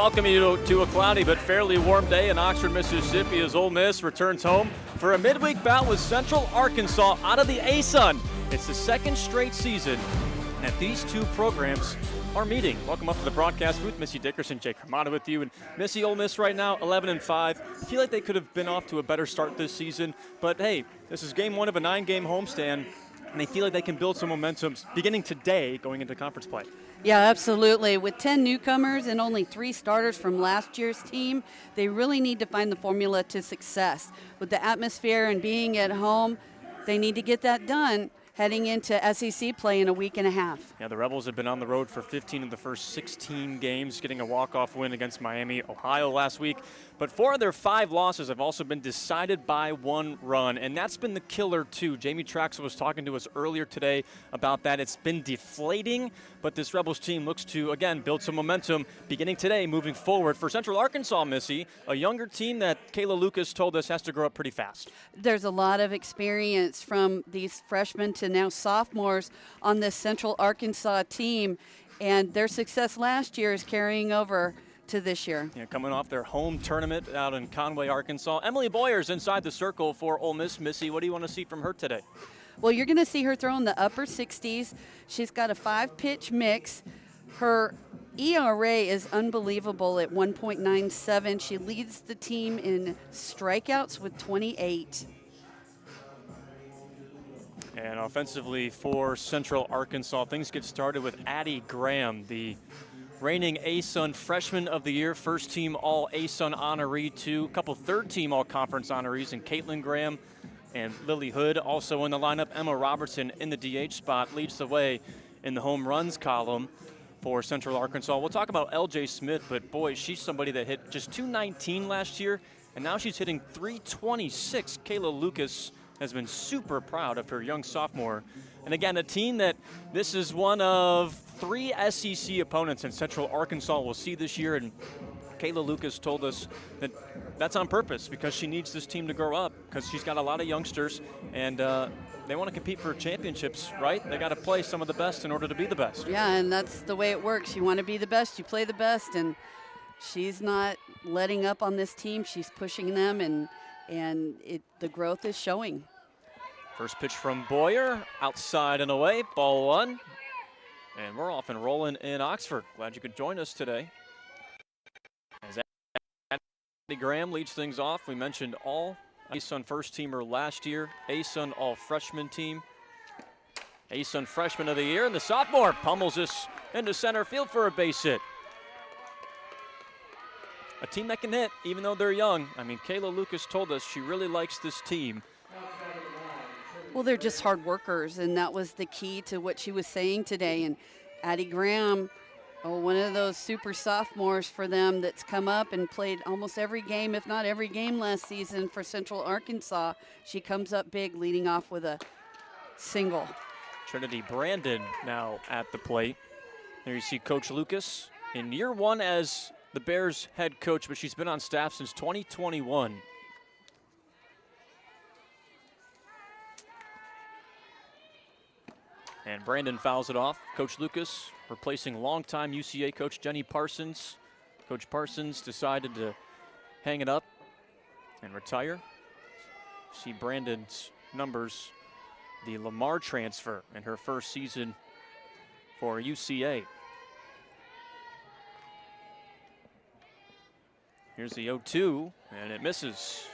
welcome you to a cloudy but fairly warm day in Oxford, Mississippi as Ole Miss returns home for a midweek bout with Central Arkansas out of the ASUN. It's the second straight season that these two programs are meeting. Welcome up to the broadcast booth. Missy Dickerson, Jake Ramada with you. And Missy, Ole Miss right now, 11-5. I feel like they could have been off to a better start this season. But hey, this is game one of a 9-game homestand, and they feel like they can build some momentum beginning today going into conference play. Yeah, absolutely. With 10 newcomers and only 3 starters from last year's team, they really need to find the formula to success. With the atmosphere and being at home, they need to get that done heading into SEC play in a week and a half. Yeah, the Rebels have been on the road for 15 of the first 16 games, getting a walk-off win against Miami, Ohio last week. But 4 of their 5 losses have also been decided by 1 run, and that's been the killer too. Jamie Traxel was talking to us earlier today about that. It's been deflating, but this Rebels team looks to, again, build some momentum beginning today, moving forward. For Central Arkansas, Missy, a younger team that Kayla Lucas told us has to grow up pretty fast. There's a lot of experience from these freshmen to now sophomores on this Central Arkansas team, and their success last year is carrying over to this year. Yeah, coming off their home tournament out in Conway, Arkansas. Emily Boyer's inside the circle for Ole Miss. Missy, what do you want to see from her today? Well, you're going to see her throw in the upper 60s. She's got a 5-pitch mix. Her ERA is unbelievable at 1.97. She leads the team in strikeouts with 28. And offensively for Central Arkansas, things get started with Addie Graham, the reigning ASUN Freshman of the Year, first team All ASUN honoree too, a couple third team All Conference honorees, and Caitlin Graham and Lily Hood also in the lineup. Emma Robertson in the DH spot leads the way in the home runs column for Central Arkansas. We'll talk about LJ Smith, but boy, she's somebody that hit just .219 last year, and now she's hitting .326. Kayla Lucas has been super proud of her young sophomore. And again, a team that this is one of 3 SEC opponents in Central Arkansas will see this year. And Kayla Lucas told us that that's on purpose because she needs this team to grow up because she's got a lot of youngsters and they want to compete for championships, right? They got to play some of the best in order to be the best. Yeah, and that's the way it works. You want to be the best, you play the best, and she's not letting up on this team. She's pushing them, and the growth is showing. First pitch from Boyer, outside and away, ball 1. And we're off and rolling in Oxford. Glad you could join us today. As Addie Graham leads things off, we mentioned all ASUN first teamer last year, ASUN all freshman team, ASUN freshman of the year, and the sophomore pummels this into center field for a base hit. A team that can hit, even though they're young. I mean, Kayla Lucas told us she really likes this team. Well, they're just hard workers, and that was the key to what she was saying today. And Addie Graham, one of those super sophomores for them that's come up and played almost every game, if not every game last season for Central Arkansas. She comes up big, leading off with a single. Trinity Brandon now at the plate. There you see Coach Lucas in year 1 as the Bears head coach, but she's been on staff since 2021. And Brandon fouls it off. Coach Lucas replacing longtime UCA coach Jenny Parsons. Coach Parsons decided to hang it up and retire. See Brandon's numbers, the Lamar transfer in her first season for UCA. Here's the 0-2, and it misses.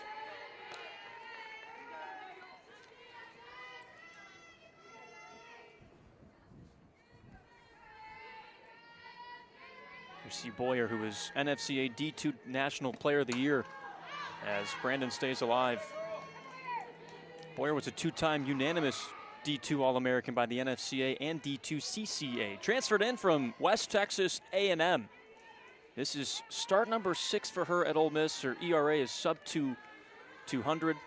You see Boyer, who is NFCA D2 National Player of the Year, as Brandon stays alive. Boyer was a 2-time unanimous D2 All-American by the NFCA and D2 CCA. Transferred in from West Texas A&M. This is start number 6 for her at Ole Miss. Her ERA is sub 200.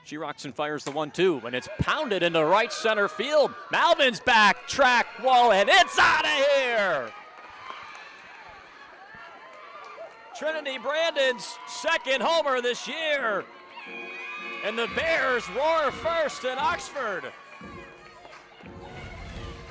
She rocks and fires the 1-2, and it's pounded into right center field. Malvin's back, track, wall, and it's out of here! Trinity Brandon's second homer this year. And the Bears roar first in Oxford.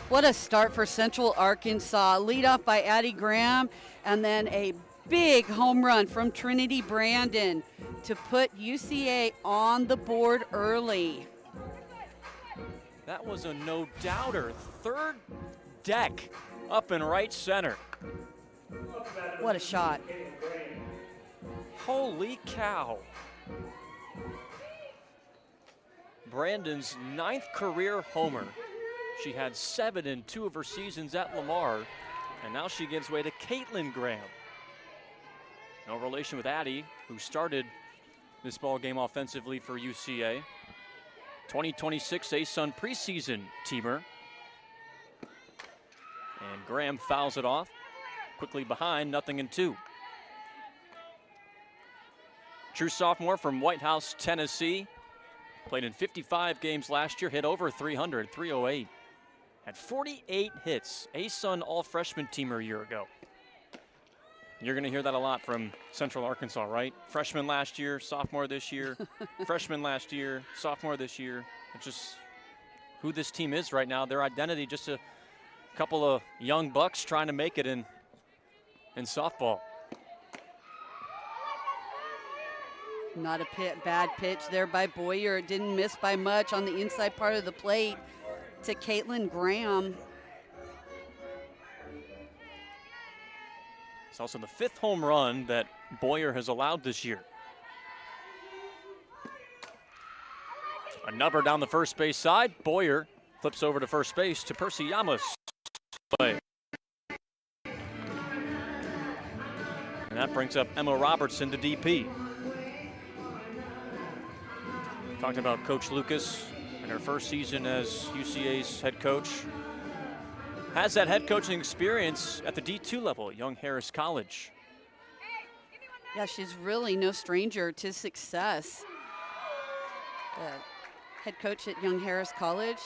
What a start for Central Arkansas. Lead off by Addie Graham, and then a big home run from Trinity Brandon to put UCA on the board early. That was a no-doubter. Third deck up in right center. What a shot. Holy cow. Brandon's 9th career homer. She had 7 in 2 of her seasons at Lamar, and now she gives way to Caitlin Graham. No relation with Addie, who started this ball game offensively for UCA. 2026 ASUN preseason teamer. And Graham fouls it off. Quickly behind, 0-2. True sophomore from White House, Tennessee. Played in 55 games last year, hit over 300, 308. Had 48 hits, ASUN all-freshman teamer a year ago. You're going to hear that a lot from Central Arkansas, right? Freshman last year, sophomore this year, freshman last year, sophomore this year. It's just who this team is right now. Their identity, just a couple of young bucks trying to make it in softball. Not a bad pitch there by Boyer. It didn't miss by much on the inside part of the plate to Caitlin Graham. It's also the 5th home run that Boyer has allowed this year. A number down the first base side. Boyer flips over to first base to Percy Yamas. And that brings up Emma Robertson to DP. Talking about Coach Lucas in her first season as UCA's head coach. Has that head coaching experience at the D2 level at Young Harris College. Yeah, she's really no stranger to success. The head coach at Young Harris College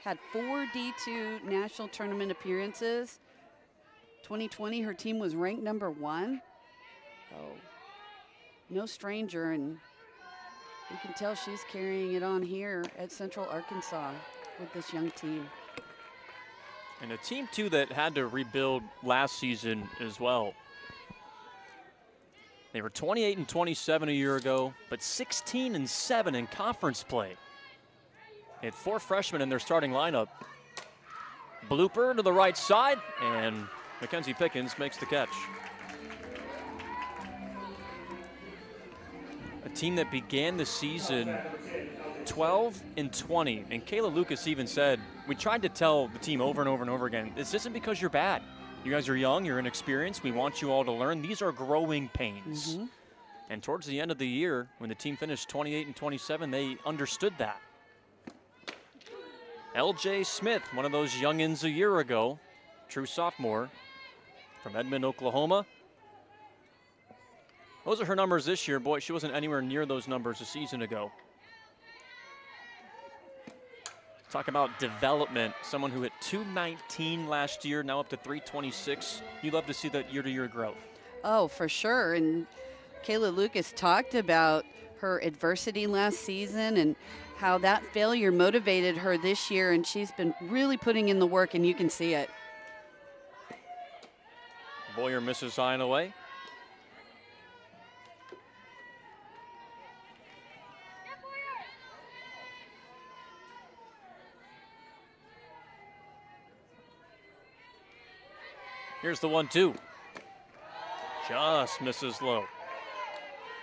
had 4 D2 national tournament appearances. 2020, her team was ranked number 1. So, no stranger, and you can tell she's carrying it on here at Central Arkansas with this young team. And a team, too, that had to rebuild last season as well. They were 28-27 a year ago, but 16-7 in conference play. They had 4 freshmen in their starting lineup. Blooper to the right side, and Mackenzie Pickens makes the catch. A team that began the season 12-20, and Kayla Lucas even said, we tried to tell the team over and over and over again, this isn't because you're bad. You guys are young, you're inexperienced, we want you all to learn. These are growing pains. Mm-hmm. And towards the end of the year, when the team finished 28-27, they understood that. LJ Smith, one of those youngins a year ago, true sophomore from Edmond, Oklahoma. Those are her numbers this year. Boy, she wasn't anywhere near those numbers a season ago. Talk about development. Someone who hit 219 last year, now up to 326. You love to see that year-to-year growth. Oh, for sure. And Kayla Lucas talked about her adversity last season and how that failure motivated her this year, and she's been really putting in the work, and you can see it. Boyer misses high and away. Here's the 1-2. Just misses low.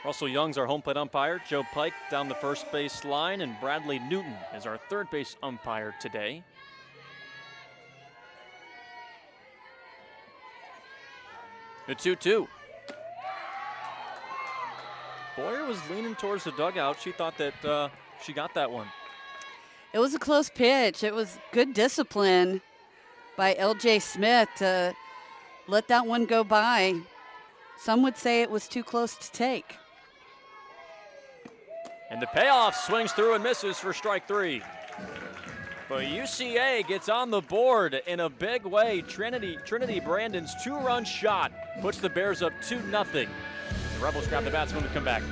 Russell Young's our home plate umpire. Joe Pike down the first base line, and Bradley Newton is our third base umpire today. The 2-2. Boyer was leaning towards the dugout. She thought that she got that one. It was a close pitch. It was good discipline by LJ Smith to let that one go by. Some would say it was too close to take. And the payoff swings through and misses for strike 3. But UCA gets on the board in a big way. Trinity Brandon's 2-run shot puts the Bears up 2-0. The Rebels grab the bats when we come back.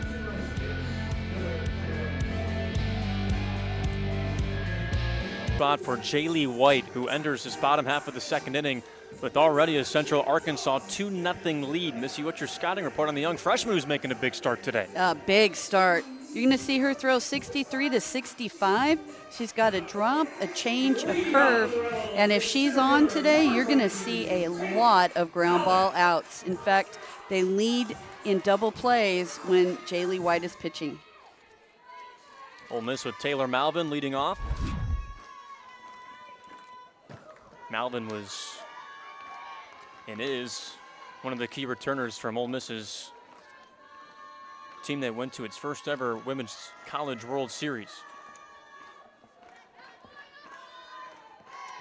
spot for Jaylee White, who enters this bottom half of the second inning with already a Central Arkansas 2-0 lead. Missy, what's your scouting report on the young freshman who's making a big start today? A big start. You're going to see her throw 63 to 65. She's got a drop, a change, a curve, and if she's on today, you're going to see a lot of ground ball outs. In fact, they lead in double plays when Jaylee White is pitching. Ole Miss with Taylor Malvin leading off. Malvin was and is one of the key returners from Ole Miss's team that went to its first ever Women's College World Series.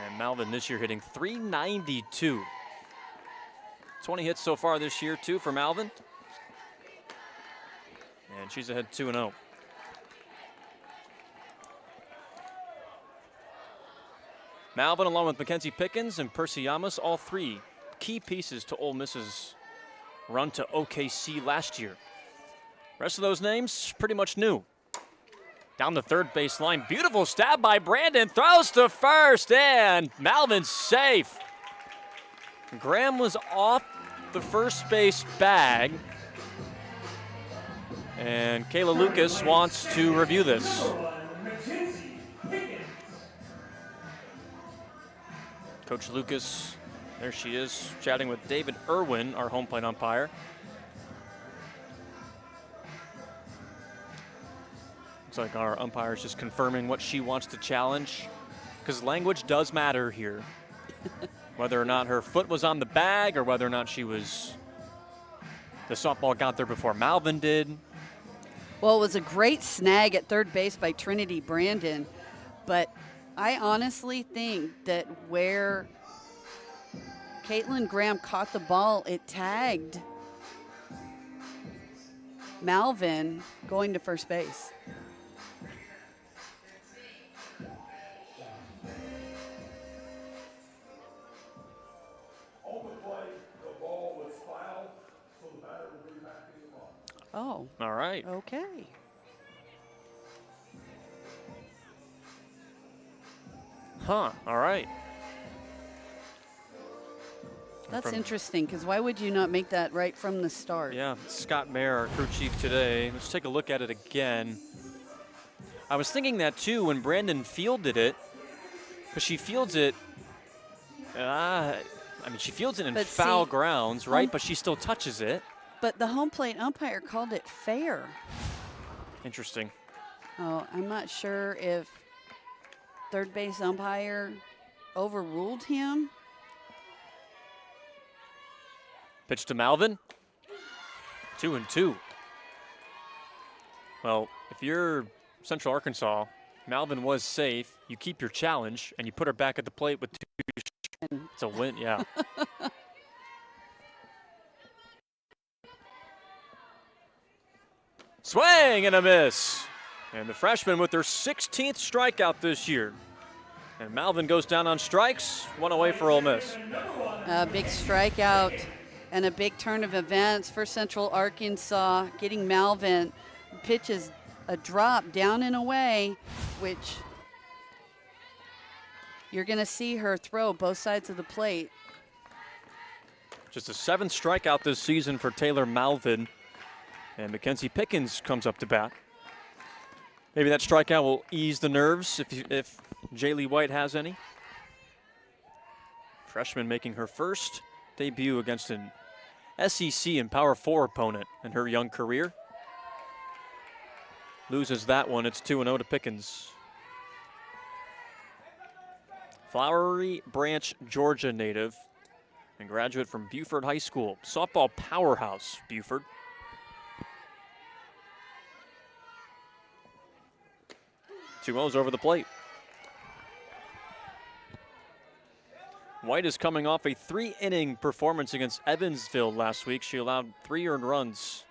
And Malvin this year hitting .392. 20 hits so far this year, too, for Malvin. And she's ahead 2-0. Malvin, along with Mackenzie Pickens and Percy Yamas, all three key pieces to Ole Miss's run to OKC last year. Rest of those names, pretty much new. Down the third base line, beautiful stab by Brandon, throws to first, and Malvin's safe. Graham was off the first base bag, and Kayla Lucas wants to review this. Coach Lucas, there she is, chatting with David Irwin, our home plate umpire. Looks like our umpire is just confirming what she wants to challenge, because language does matter here. Whether or not her foot was on the bag or whether or not the softball got there before Malvin did. Well, it was a great snag at third base by Trinity Brandon, but I honestly think that where Caitlin Graham caught the ball, it tagged Malvin going to first base. Oh. All right. Okay. Huh. All right. That's interesting, because why would you not make that right from the start? Yeah, Scott Mayer, our crew chief today. Let's take a look at it again. I was thinking that too when Brandon fielded it, because she fields it. She fields it in foul grounds, right? But she still touches it. But the home plate umpire called it fair. Interesting. Oh, I'm not sure if third base umpire overruled him. Pitch to Malvin. 2-2. Well, if you're Central Arkansas, Malvin was safe. You keep your challenge and you put her back at the plate with 2. It's a win, yeah. Swing and a miss. And the freshman with their 16th strikeout this year. And Malvin goes down on strikes, one away for Ole Miss. A big strikeout and a big turn of events for Central Arkansas, getting Malvin. Pitches a drop down and away, which you're going to see her throw both sides of the plate. Just a 7th strikeout this season for Taylor Malvin. And Mackenzie Pickens comes up to bat. Maybe that strikeout will ease the nerves if Jaylee White has any. Freshman making her first debut against an SEC and Power 4 opponent in her young career. Loses that one. It's 2-0 to Pickens. Flowery Branch, Georgia native and graduate from Buford High School. Softball powerhouse, Buford. Two O's over the plate. White is coming off a 3-inning performance against Evansville last week. She allowed 3 earned runs,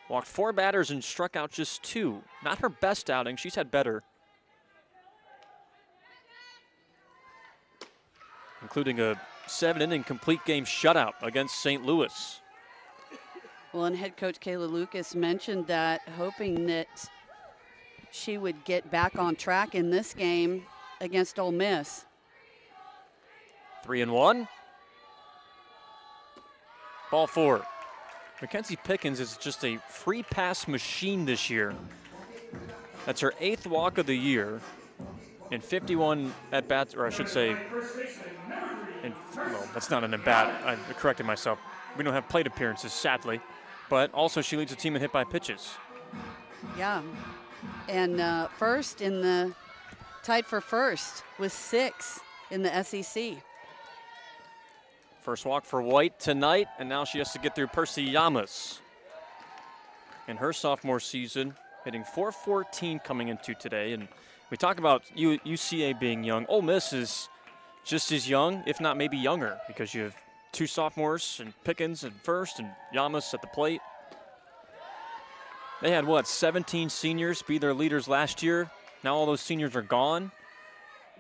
walked 4 batters and struck out just 2. Not her best outing. She's had better, including a 7-inning complete game shutout against St. Louis. Well, and head coach Kayla Lucas mentioned that, hoping that she would get back on track in this game against Ole Miss. 3-1. Ball 4. Mackenzie Pickens is just a free pass machine this year. That's her 8th walk of the year in 51 at-bats, or I should say, well, that's not an at-bat. I corrected myself. We don't have plate appearances, sadly. But also she leads the team in hit by pitches. Yeah. And first in the, tied for first with 6 in the SEC. First walk for White tonight, and now she has to get through Percy Yamas. In her sophomore season, hitting .414 coming into today. And we talk about UCA being young. Ole Miss is just as young, if not maybe younger, because you have 2 sophomores, and Pickens at first, and Yamas at the plate. They had, 17 seniors be their leaders last year. Now all those seniors are gone.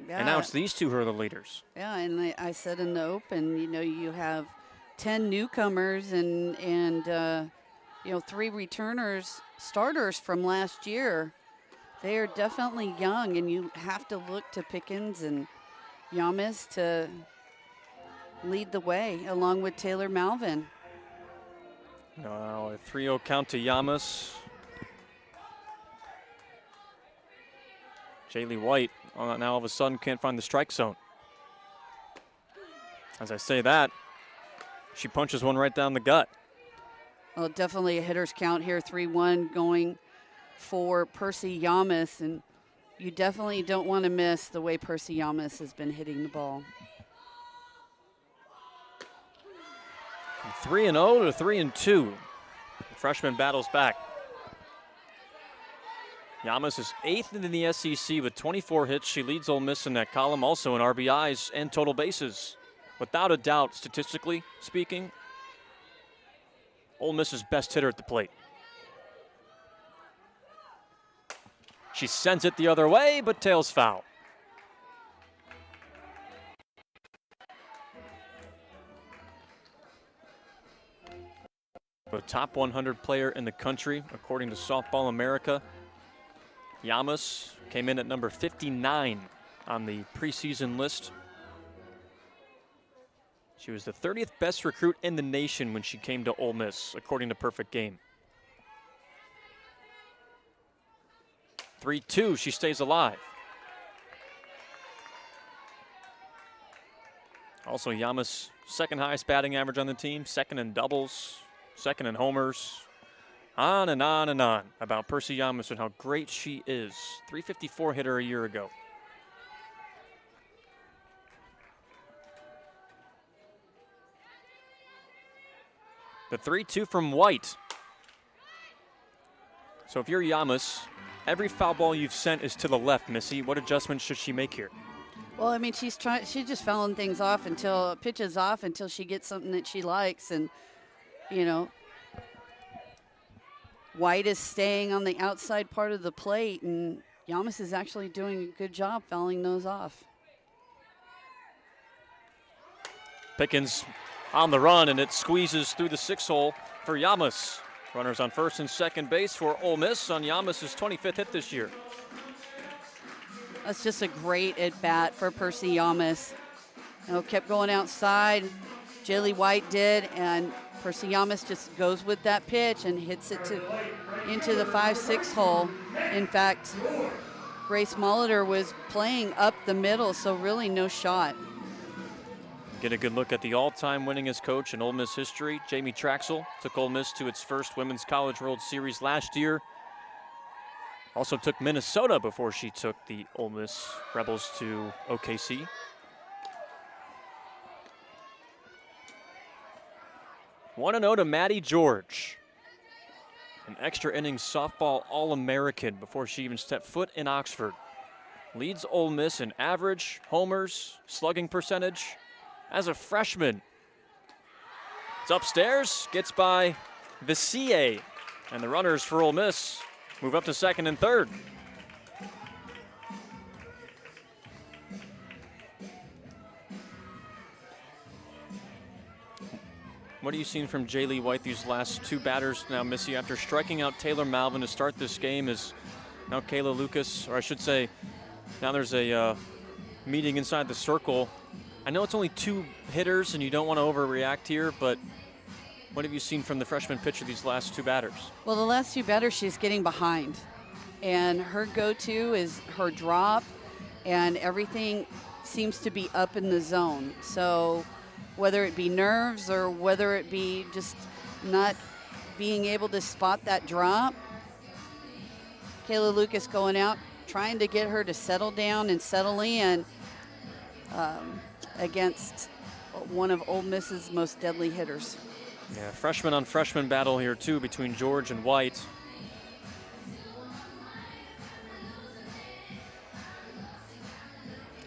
Yeah. And now it's these 2 who are the leaders. Yeah, and I said in the open, you have 10 newcomers and 3 returners, starters from last year. They are definitely young, and you have to look to Pickens and Yamas to lead the way, along with Taylor Malvin. Now a 3-0 count to Yamas. Jaylee White now all of a sudden can't find the strike zone. As I say that, she punches one right down the gut. Well, definitely a hitter's count here, 3-1 going for Percy Yamas, and you definitely don't want to miss the way Percy Yamas has been hitting the ball. From 3-0 to 3-2. The freshman battles back. Yamas is 8th in the SEC with 24 hits. She leads Ole Miss in that column, also in RBIs and total bases. Without a doubt, statistically speaking, Ole Miss's best hitter at the plate. She sends it the other way, but tails foul. The top 100 player in the country, according to Softball America. Yamas came in at number 59 on the preseason list. She was the 30th best recruit in the nation when she came to Ole Miss, according to Perfect Game. 3-2, she stays alive. Also, Yamas' second highest batting average on the team, 2nd in doubles, 2nd in homers. On and on and on about Percy Yamas and how great she is. .354 hitter a year ago. The 3-2 from White. So if you're Yamas, every foul ball you've sent is to the left, Missy. What adjustments should she make here? Well, I mean, she's just fouling things off until pitches off until she gets something that she likes, and White is staying on the outside part of the plate, and Yamas is actually doing a good job fouling those off. Pickens on the run, and it squeezes through the 6-hole for Yamas. Runners on first and second base for Ole Miss on Yamas' 25th hit this year. That's just a great at-bat for Percy Yamas. Kept going outside. Jaylee White did, and Percy Yamas just goes with that pitch and hits it into the 5-6 hole. In fact, Grace Molitor was playing up the middle, so really no shot. Get a good look at the all-time winningest coach in Ole Miss history. Jamie Traxel took Ole Miss to its first Women's College World Series last year. Also took Minnesota before she took the Ole Miss Rebels to OKC. One 1-0 to Maddie George. An extra innings softball All-American before she even stepped foot in Oxford. Leads Ole Miss in average, homers, slugging percentage as a freshman. It's upstairs, gets by Vissier, and the runners for Ole Miss move up to second and third. What are you seeing from Jaylee White these last 2 batters now, Missy? After striking out Taylor Malvin to start this game, is now Kayla Lucas, or I should say, now there's a meeting inside the circle. I know it's only 2 hitters and you don't want to overreact here, but what have you seen from the freshman pitcher these last 2 batters? Well, the last 2 batters, she's getting behind. And her go-to is her drop, and everything seems to be up in the zone. So whether it be nerves or whether it be just not being able to spot that drop, Kayla Lucas going out, trying to get her to settle down and settle in against one of Ole Miss's most deadly hitters. Yeah, freshman on freshman battle here too between George and White.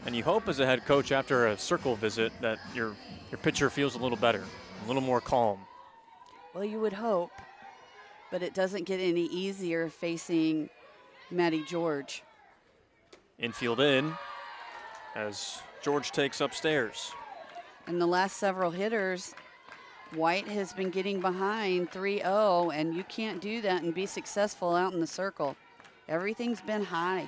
And you hope as a head coach after a circle visit that your pitcher feels a little better, a little more calm. Well, you would hope, but it doesn't get any easier facing Maddie George. Infield in as George takes upstairs. And the last several hitters, White has been getting behind 3-0, and you can't do that and be successful out in the circle. Everything's been high.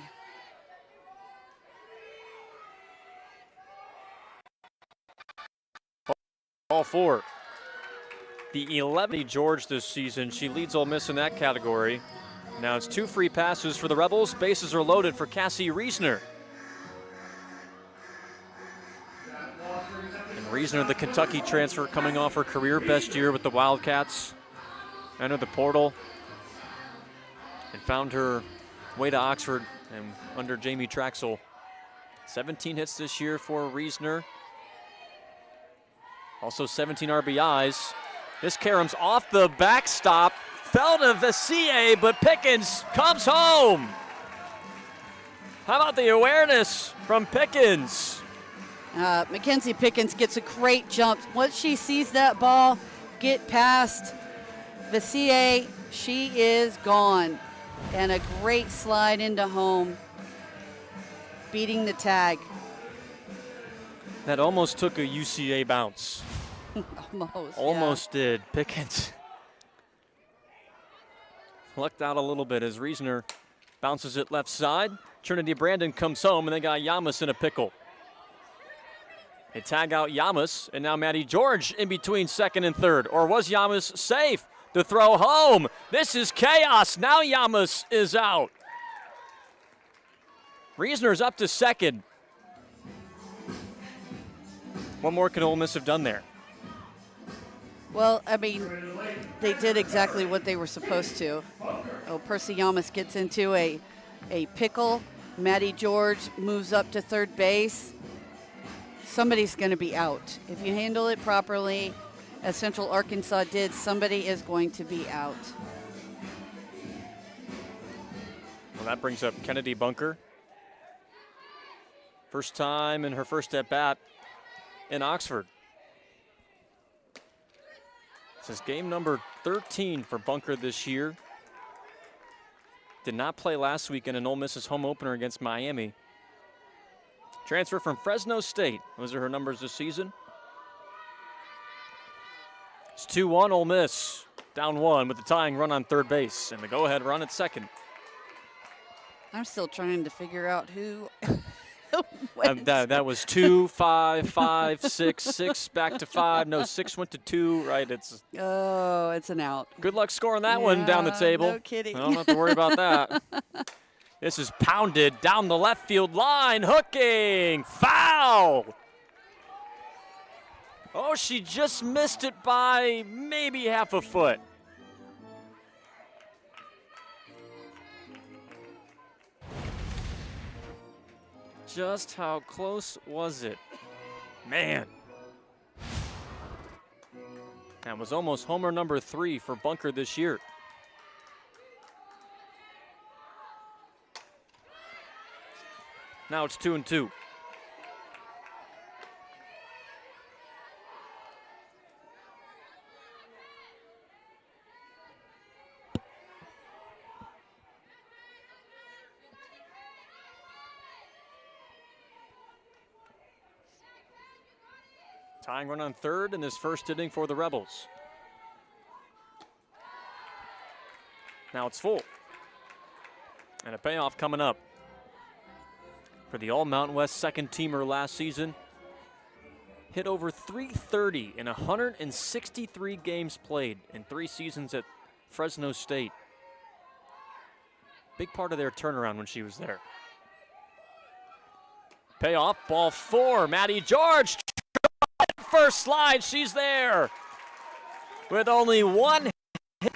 All 4. The 11th George this season. She leads Ole Miss in that category. Now it's 2 free passes for the Rebels. Bases are loaded for Cassie Reisner. And Reisner, the Kentucky transfer, coming off her career best year with the Wildcats. Entered the portal and found her way to Oxford and under Jamie Traxel. 17 hits this year for Reisner. Also 17 RBIs. This Karams off the backstop. Fell to Vessier, but Pickens comes home. How about the awareness from Pickens? Mackenzie Pickens gets a great jump. Once she sees that ball get past Vessier, she is gone. And a great slide into home, beating the tag. That almost took a UCA bounce. Almost did. Pickens lucked out a little bit as Reisner bounces it left side. Trinity Brandon comes home, and they got Yamas in a pickle. They tag out Yamas, and now Maddie George in between second and third. Or was Yamas safe to throw home? This is chaos. Now Yamas is out. Reisner's up to second. What more could Ole Miss have done there? Well, I mean, they did exactly what they were supposed to. Oh, Percy Yamas gets into a pickle. Maddie George moves up to third base. Somebody's going to be out. If you handle it properly, as Central Arkansas did, somebody is going to be out. Well, that brings up Kennedy Bunker. First time in her first at-bat in Oxford. This is game number 13 for Bunker this year. Did not play last week in an Ole Miss's home opener against Miami. Transfer from Fresno State. Those are her numbers this season. It's 2-1 Ole Miss. Down 1 with the tying run on third base and the go-ahead run at second. I'm still trying to figure out who that was 2, 5, 5, 6, 6 back to 5. No, 6 went to 2. Right? It's an out. Good luck scoring that one down the table. No kidding. I don't have to worry about that. This is pounded down the left field line. Hooking. Foul. Oh, she just missed it by maybe half a foot. Just how close was it? Man. That was almost homer number 3 for Bunker this year. Now it's 2-2. Tying run on third in this first inning for the Rebels. Now it's full. And a payoff coming up. for the All Mountain West second teamer last season. Hit over 330 in 163 games played in 3 seasons at Fresno State. Big part of their turnaround when she was there. Payoff, ball 4, Maddie George. First slide, she's there. With only 1 hit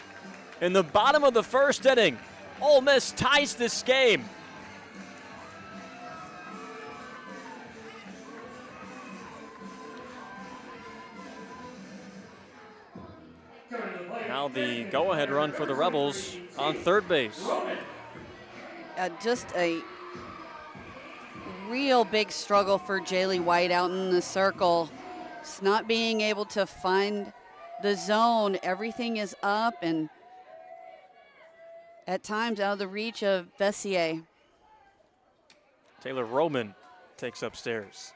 in the bottom of the first inning, Ole Miss ties this game. Now the go-ahead run for the Rebels on third base. Just a real big struggle for Jaylee White out in the circle. Just not being able to find the zone. Everything is up and at times out of the reach of Vessier. Taylor Roman takes upstairs.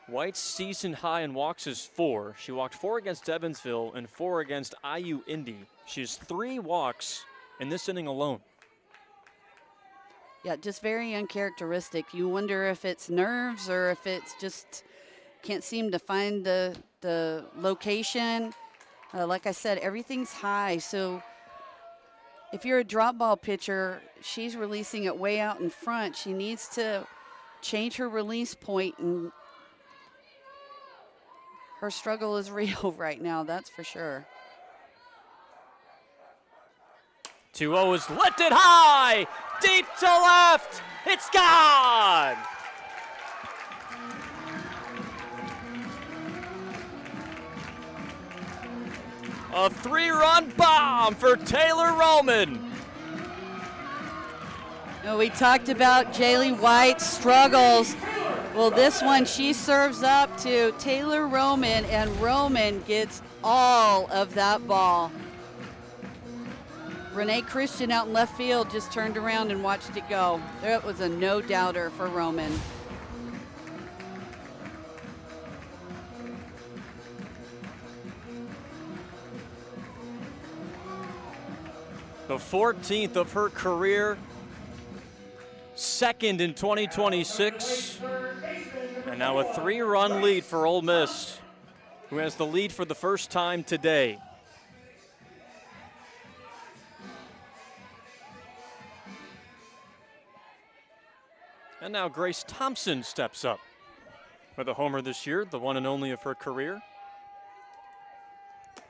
White's season high in walks is 4. She walked 4 against Evansville and 4 against IU Indy. She has 3 walks in this inning alone. Yeah, just very uncharacteristic. You wonder if it's nerves or if it's just can't seem to find the location. Like I said, everything's high. So if you're a drop ball pitcher, she's releasing it way out in front. She needs to change her release point, and her struggle is real right now, that's for sure. 2-0 is lifted high, deep to left. It's gone. A 3-run bomb for Taylor Roman. We talked about Jaylee White's struggles. Well, this one she serves up to Taylor Roman, and Roman gets all of that ball. Renee Christian out in left field just turned around and watched it go. That was a no-doubter for Roman. The 14th of her career, second in 2026, and now a 3-run lead for Ole Miss, who has the lead for the first time today. And now Grace Thompson steps up with a homer this year, the one and only of her career.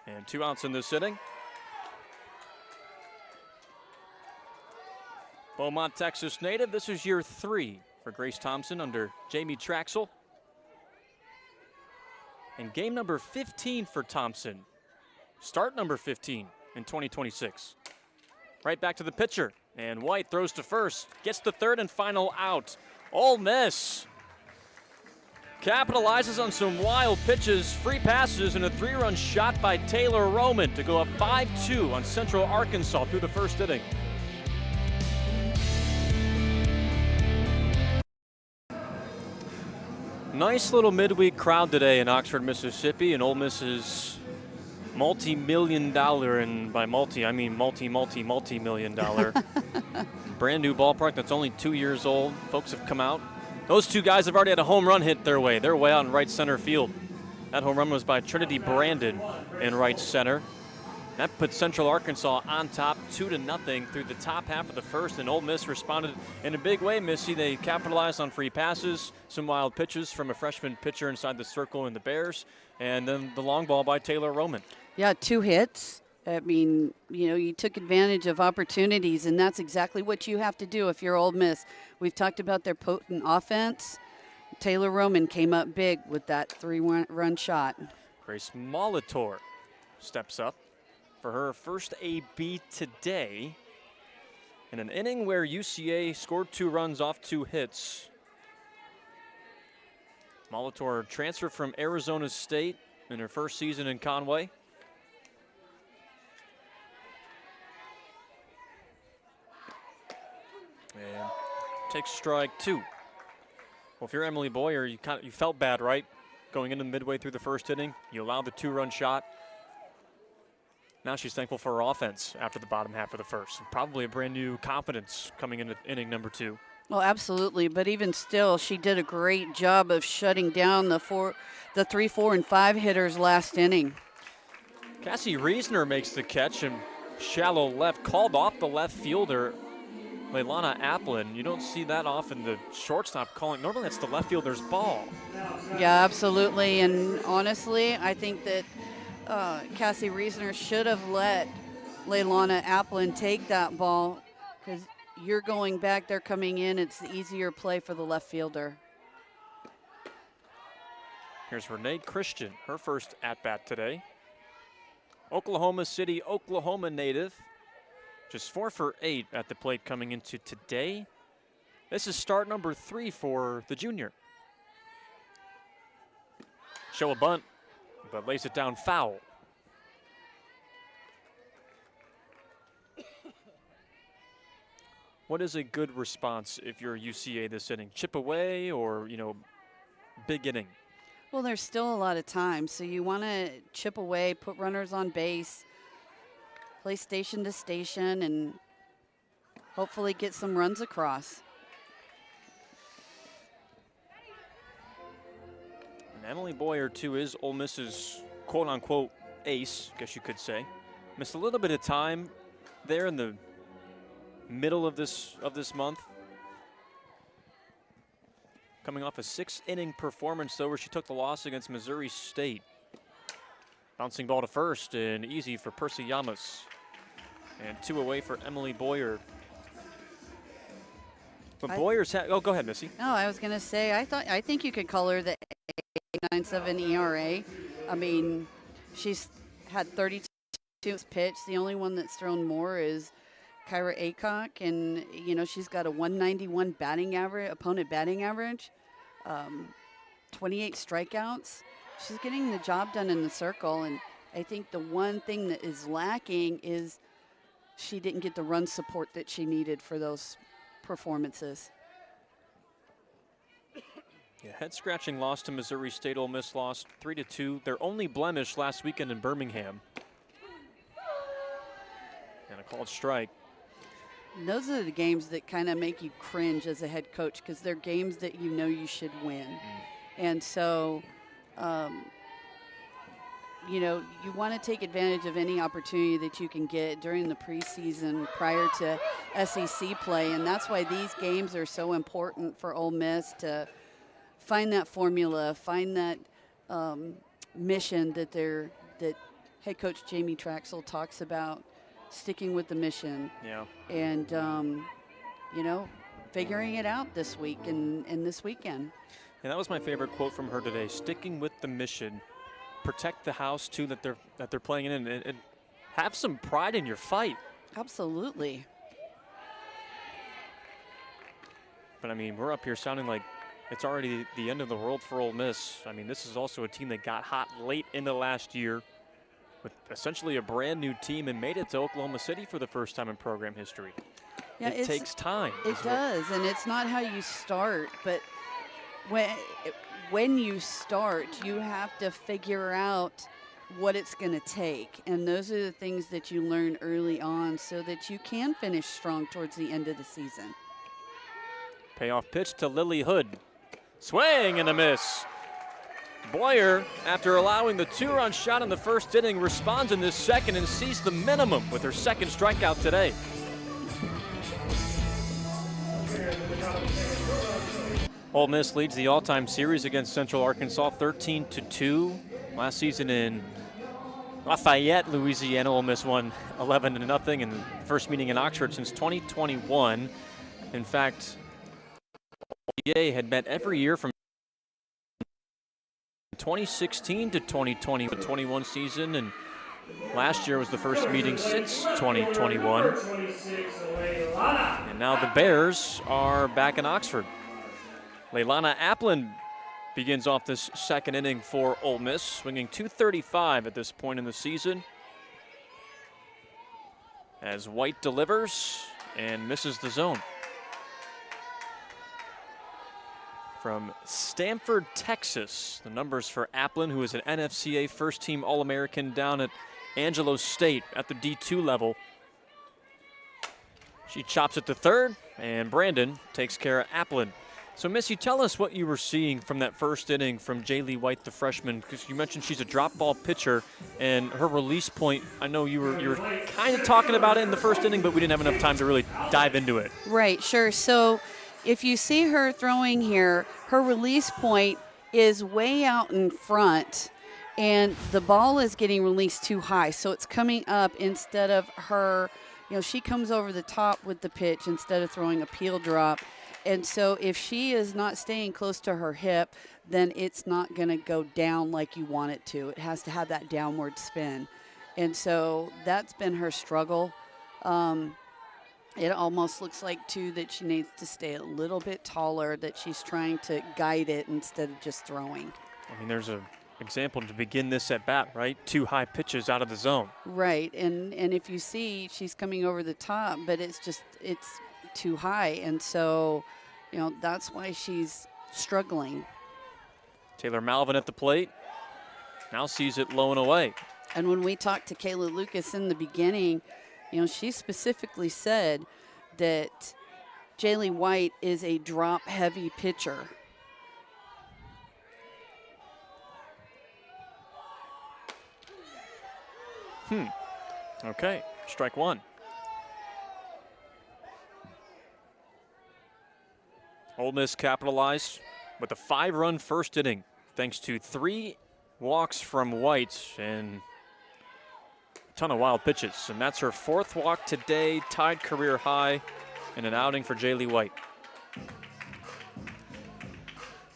And 2 outs in this inning. Beaumont, Texas native. This is year 3 for Grace Thompson under Jamie Traxel. And game number 15 for Thompson. Start number 15 in 2026. Right back to the pitcher. And White throws to first, gets the third and final out. Ole Miss capitalizes on some wild pitches, free passes, and a 3-run shot by Taylor Roman to go up 5-2 on Central Arkansas through the first inning. Nice little midweek crowd today in Oxford, Mississippi, and Ole Miss's multi-million dollar, and by multi, I mean multi-million dollar brand new ballpark that's only 2 years old. Folks have come out. Those 2 guys have already had a home run hit their way. They're way out in right center field. That home run was by Trinity Brandon in right center. That put Central Arkansas on top 2-0 through the top half of the first, and Ole Miss responded in a big way, Missy. They capitalized on free passes, some wild pitches from a freshman pitcher inside the circle in the Bears, and then the long ball by Taylor Roman. Yeah, 2 hits. I mean, you took advantage of opportunities, and that's exactly what you have to do if you're Ole Miss. We've talked about their potent offense. Taylor Roman came up big with that 3-run shot. Grace Molitor steps up for her first AB today in an inning where UCA scored 2 runs off 2 hits. Molitor transferred from Arizona State in her first season in Conway. And takes strike 2. Well, if you're Emily Boyer, you felt bad, right? Going into midway through the first inning, you allowed the 2-run shot. Now she's thankful for her offense after the bottom half of the first. Probably a brand new confidence coming into inning number 2. Well, absolutely. But even still, she did a great job of shutting down the 3, 4, and 5 hitters last inning. Cassie Reisner makes the catch and shallow left, called off the left fielder, Leilana Applin. You don't see that often, the shortstop calling. Normally that's the left fielder's ball. Yeah, absolutely. And honestly, I think that Cassie Reisner should have let Leilana Applin take that ball, because you're going back, they're coming in. It's the easier play for the left fielder. Here's Renee Christian, her first at-bat today. Oklahoma City, Oklahoma native. Just 4 for 8 at the plate coming into today. This is start number 3 for the junior. Show a bunt, but lays it down foul. What is a good response if you're UCA this inning? Chip away or, big inning? Well, there's still a lot of time, so you want to chip away, put runners on base, play station to station, and hopefully get some runs across. And Emily Boyer, too, is Ole Miss's quote-unquote ace, I guess you could say. Missed a little bit of time there in the middle of this month. Coming off a 6-inning performance, though, where she took the loss against Missouri State. Bouncing ball to first and easy for Percy Yamas. And 2 away for Emily Boyer. But Boyer's go ahead, Missy. No, I was going to say, I think you could call her the 8.97 ERA. I mean, she's had 32 pitched. The only one that's thrown more is Kyra Aycock, and she's got a 191 batting average, opponent batting average, 28 strikeouts. She's getting the job done in the circle, and I think the one thing that is lacking is she didn't get the run support that she needed for those performances. Yeah, head-scratching loss to Missouri State. Ole Miss lost 3-2. Their only blemish last weekend in Birmingham. And a called strike. And those are the games that kind of make you cringe as a head coach, because they're games that you should win. And so, you want to take advantage of any opportunity that you can get during the preseason prior to SEC play. And that's why these games are so important for Ole Miss, to find that formula, find that mission that head coach Jamie Traxel talks about. Sticking with the mission, and figuring it out this week and this weekend. And that was my favorite quote from her today. Sticking with the mission, protect the house too that they're playing in, and have some pride in your fight. Absolutely. But I mean, we're up here sounding like it's already the end of the world for Ole Miss. I mean, this is also a team that got hot late into last year, with essentially a brand new team, and made it to Oklahoma City for the first time in program history. Yeah, it takes time. It does, and it's not how you start, but when you start, you have to figure out what it's going to take, and those are the things that you learn early on so that you can finish strong towards the end of the season. Payoff pitch to Lily Hood. Swing and a miss. Boyer, after allowing the 2-run shot in the first inning, responds in this second and sees the minimum with her second strikeout today. Ole Miss leads the all-time series against Central Arkansas 13-2. Last season in Lafayette, Louisiana, Ole Miss won 11-0 in the first meeting in Oxford since 2021. In fact, OEA had met every year from 2016 to 2020, the 21 season, and last year was the first meeting since 2021. And now the Bears are back in Oxford. Leilana Applin begins off this second inning for Ole Miss, swinging .235 at this point in the season, as White delivers and misses the zone. From Stanford, Texas, the numbers for Applin, who is an NFCA first-team All-American down at Angelo State at the D2 level. She chops it to third, and Brandon takes care of Applin. So, Missy, tell us what you were seeing from that first inning from Jaylee White, the freshman, because you mentioned she's a drop ball pitcher, and her release point, I know you were kind of talking about it in the first inning, but we didn't have enough time to really dive into it. Right, sure. So if you see her throwing here, her release point is way out in front, and the ball is getting released too high, so it's coming up instead of her, she comes over the top with the pitch instead of throwing a peel drop. And so if she is not staying close to her hip, then it's not going to go down like you want it to. It has to have that downward spin. And so that's been her struggle. It almost looks like, too, that she needs to stay a little bit taller, that she's trying to guide it instead of just throwing. I mean, there's an example to begin this at bat, right? 2 high pitches out of the zone. Right. And if you see, she's coming over the top, but it's too high. And so, that's why she's struggling. Taylor Malvin at the plate. Now sees it low and away. And when we talked to Kayla Lucas in the beginning, she specifically said that Jaylee White is a drop-heavy pitcher. Okay, strike one. Ole Miss capitalized with a 5-run first inning thanks to 3 walks from White and a ton of wild pitches. And that's her 4th walk today, tied career high, and an outing for Jaylee White.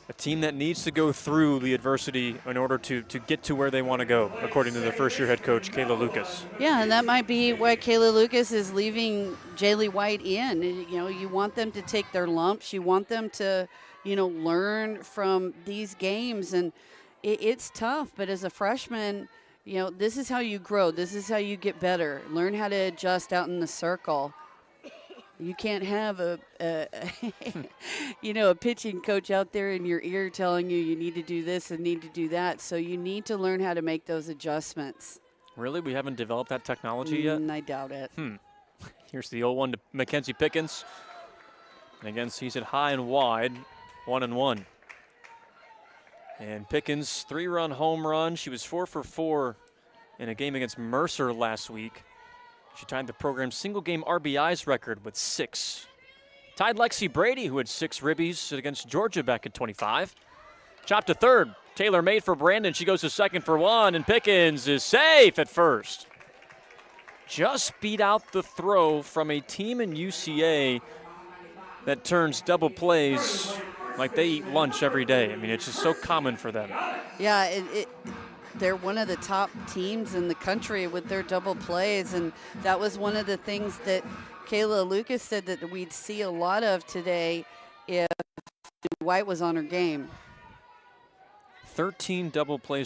A team that needs to go through the adversity in order to get to where they want to go, according to the first-year head coach, Kayla Lucas. Yeah, and that might be why Kayla Lucas is leaving Jaylee White in. You want them to take their lumps. You want them to, learn from these games. And it's tough, but as a freshman, this is how you grow. This is how you get better. Learn how to adjust out in the circle. You can't have a pitching coach out there in your ear telling you need to do this and need to do that. So you need to learn how to make those adjustments. Really? We haven't developed that technology yet? I doubt it. Here's the 0-1 to Mackenzie Pickens. And again, sees it high and wide, 1-1. And Pickens, 3-run home run. She was 4 for 4 in a game against Mercer last week. She tied the program's single-game RBIs record with 6. Tied Lexi Brady, who had 6 ribbies against Georgia back in 25. Chopped to third. Taylor made for Brandon. She goes to second for 1, and Pickens is safe at first. Just beat out the throw from a team in UCA that turns double plays like they eat lunch every day. I mean, it's just so common for them. Yeah, they're one of the top teams in the country with their double plays, and that was one of the things that Kayla Lucas said that we'd see a lot of today if White was on her game. 13 double plays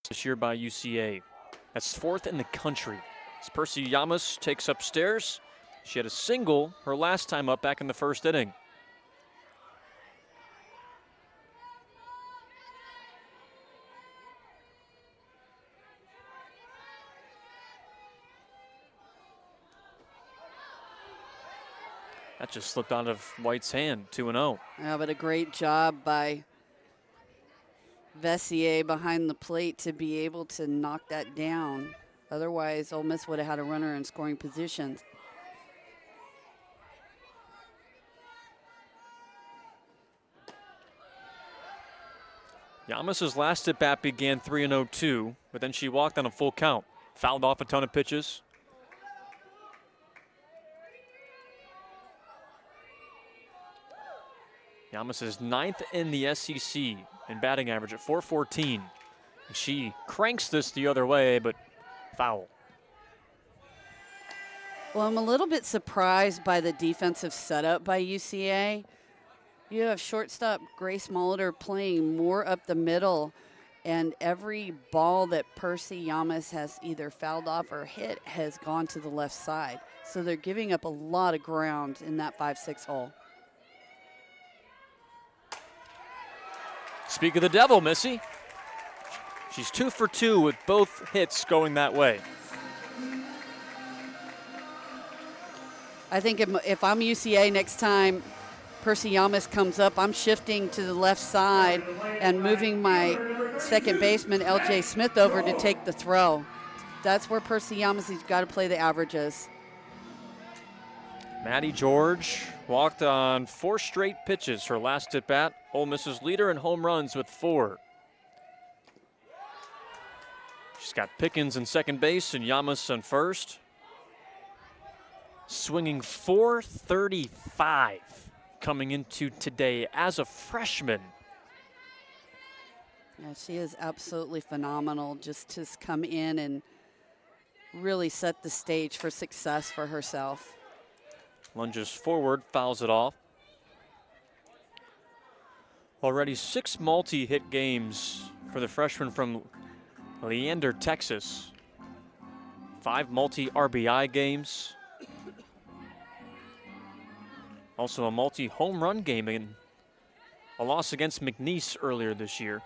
this year by UCA. That's 4th in the country. As Percy Yamas takes upstairs, she had a single her last time up back in the first inning. That just slipped out of White's hand, 2-0. Yeah, but a great job by Vessier behind the plate to be able to knock that down. Otherwise, Ole Miss would have had a runner in scoring positions. Yamas's last at bat began 3-0-2, but then she walked on a full count. Fouled off a ton of pitches. Yamas is 9th in the SEC in batting average at .414. And she cranks this the other way, but foul. Well, I'm a little bit surprised by the defensive setup by UCA. You have shortstop Grace Molitor playing more up the middle, and every ball that Percy Yamas has either fouled off or hit has gone to the left side. So they're giving up a lot of ground in that 5-6 hole. Speak of the devil, Missy. She's 2 for 2 with both hits going that way. I think if I'm UCA next time Percy Yamas comes up, I'm shifting to the left side and moving my second baseman, LJ Smith, over to take the throw. That's where Percy Yamas has got to play the averages. Maddie George walked on 4 straight pitches her last at bat. Ole Miss's leader in home runs with 4. She's got Pickens in second base and Yamas on first. Swinging .435 coming into today as a freshman. Yeah, she is absolutely phenomenal. Just to come in and really set the stage for success for herself. Lunges forward, fouls it off. Already 6 multi-hit games for the freshman from Leander, Texas. 5 multi-RBI games. Also a multi-home run game in a loss against McNeese earlier this year.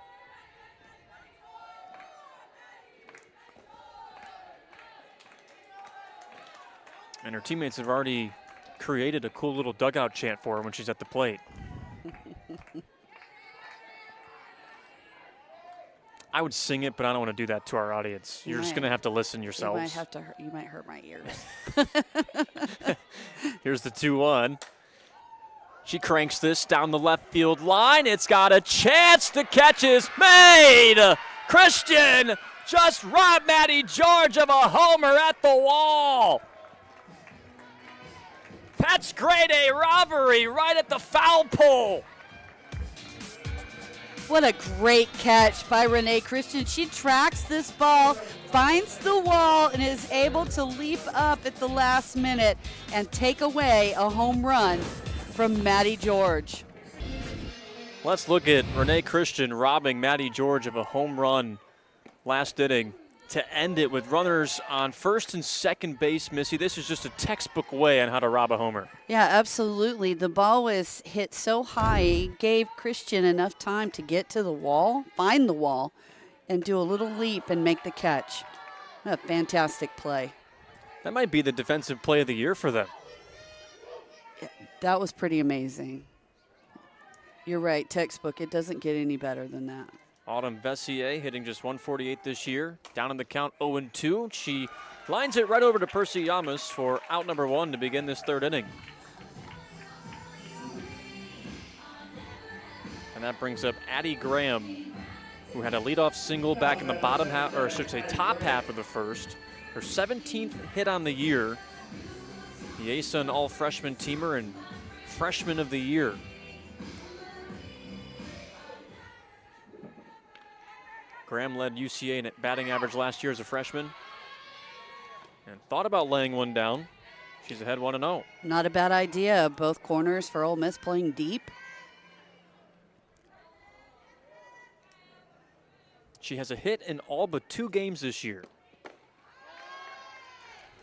And her teammates have already created a cool little dugout chant for her when she's at the plate. I would sing it, but I don't want to do that to our audience. You're just going to have to listen yourselves. You might hurt my ears. Here's the 2-1. She cranks this down the left field line. It's got a chance. The catch is made. Christian just robbed Maddie George of a homer at the wall. That's grade A robbery right at the foul pole. What a great catch by Renee Christian. She tracks this ball, finds the wall, and is able to leap up at the last minute and take away a home run from Maddie George. Let's look at Renee Christian robbing Maddie George of a home run last inning to end it with runners on first and second base. Missy, this is just a textbook way on how to rob a homer. Yeah, absolutely. The ball was hit so high, it gave Christian enough time to get to the wall, find the wall, and do a little leap and make the catch. A fantastic play. That might be the defensive play of the year for them. That was pretty amazing. You're right, textbook. It doesn't get any better than that. Autumn Vessier hitting just 148 this year. Down in the count 0-2. She lines it right over to Percy Yamas for out number 1 to begin this third inning. And that brings up Addie Graham, who had a leadoff single back in the bottom half, or I should say top half of the first. Her 17th hit on the year. The ASUN all-freshman teamer and freshman of the year. Graham led UCA in batting average last year as a freshman and thought about laying one down. She's ahead 1-0. Not a bad idea. Both corners for Ole Miss playing deep. She has a hit in all but 2 games this year.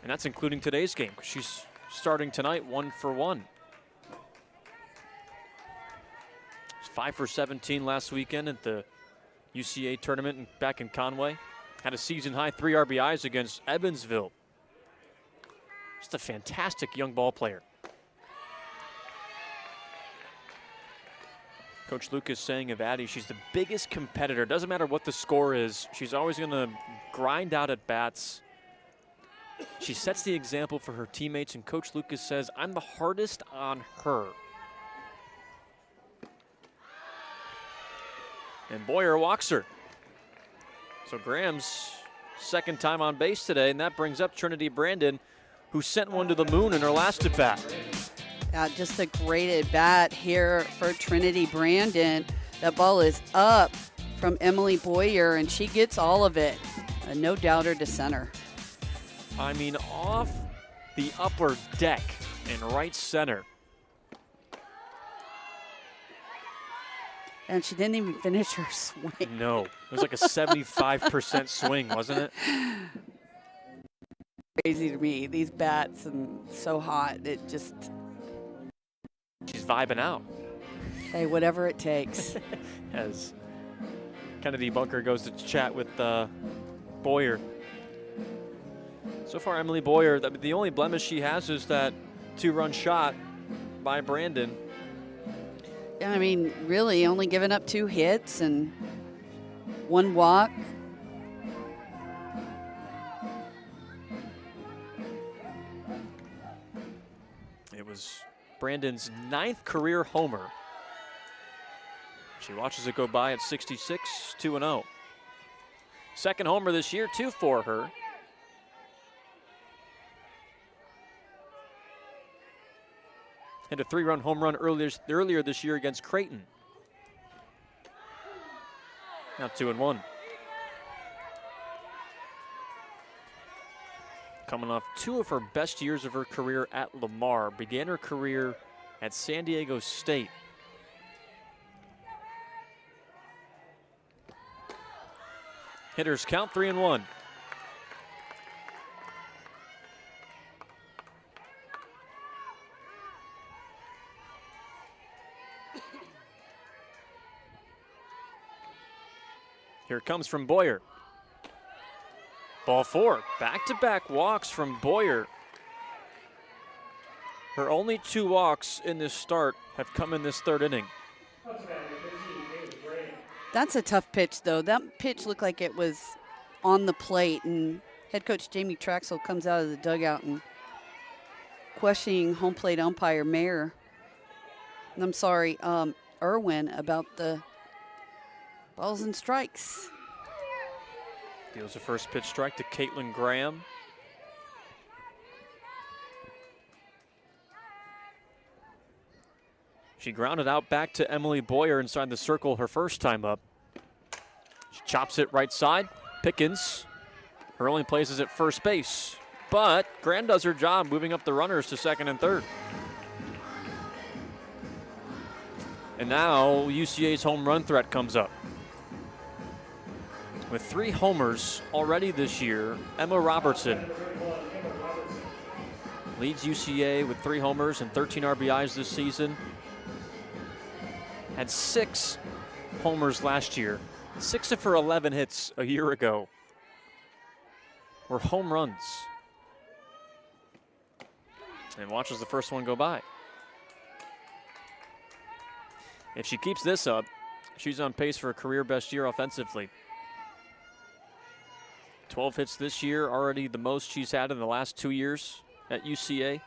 And that's including today's game. She's starting tonight 1 for 1. She's 5 for 17 last weekend at the UCA tournament back in Conway. Had a season-high 3 RBIs against Evansville. Just a fantastic young ball player. Coach Lucas saying of Addie, she's the biggest competitor. Doesn't matter what the score is. She's always going to grind out at bats. She sets the example for her teammates, and Coach Lucas says, I'm the hardest on her. And Boyer walks her. So Graham's second time on base today, and that brings up Trinity Brandon, who sent one to the moon in her last at bat. Just a great at bat here for Trinity Brandon. That ball is up from Emily Boyer, and she gets all of it. A no doubter to center. I mean, off the upper deck in right center. And she didn't even finish her swing. No, it was like a 75% swing, wasn't it? Crazy to me, these bats and so hot. It just. She's vibing out. Hey, whatever it takes. As Kennedy Bunker goes to chat with Boyer. So far, Emily Boyer, the only blemish she has is that 2-run shot by Brandon. Yeah, I mean, really only giving up 2 hits and 1 walk. It was Brandon's 9th career homer. She watches it go by at 66, 2-0. Second homer this year, 2 for her. Hit a 3-run home run earlier this year against Creighton. Now 2-1. Coming off 2 of her best years of her career at Lamar. Began her career at San Diego State. Hitters count 3-1. Here it comes from Boyer. Ball 4. Back-to-back walks from Boyer. Her only 2 walks in this start have come in this 3rd inning. That's a tough pitch, though. That pitch looked like it was on the plate, and head coach Jamie Traxel comes out of the dugout and questioning home plate umpire Mayer. I'm sorry, Irwin, about the balls and strikes. Deals the first pitch strike to Caitlin Graham. She grounded out back to Emily Boyer inside the circle her first time up. She chops it right side. Pickens, her only place is at first base. But Graham does her job moving up the runners to second and third. And now UCA's home run threat comes up. With 3 homers already this year, Emma Robertson leads UCA with 3 homers and 13 RBIs this season. Had 6 homers last year. 6 of her 11 hits a year ago were home runs. And watches the first one go by. If she keeps this up, she's on pace for a career best year offensively. 12 hits this year, already the most she's had in the last 2 years at UCA.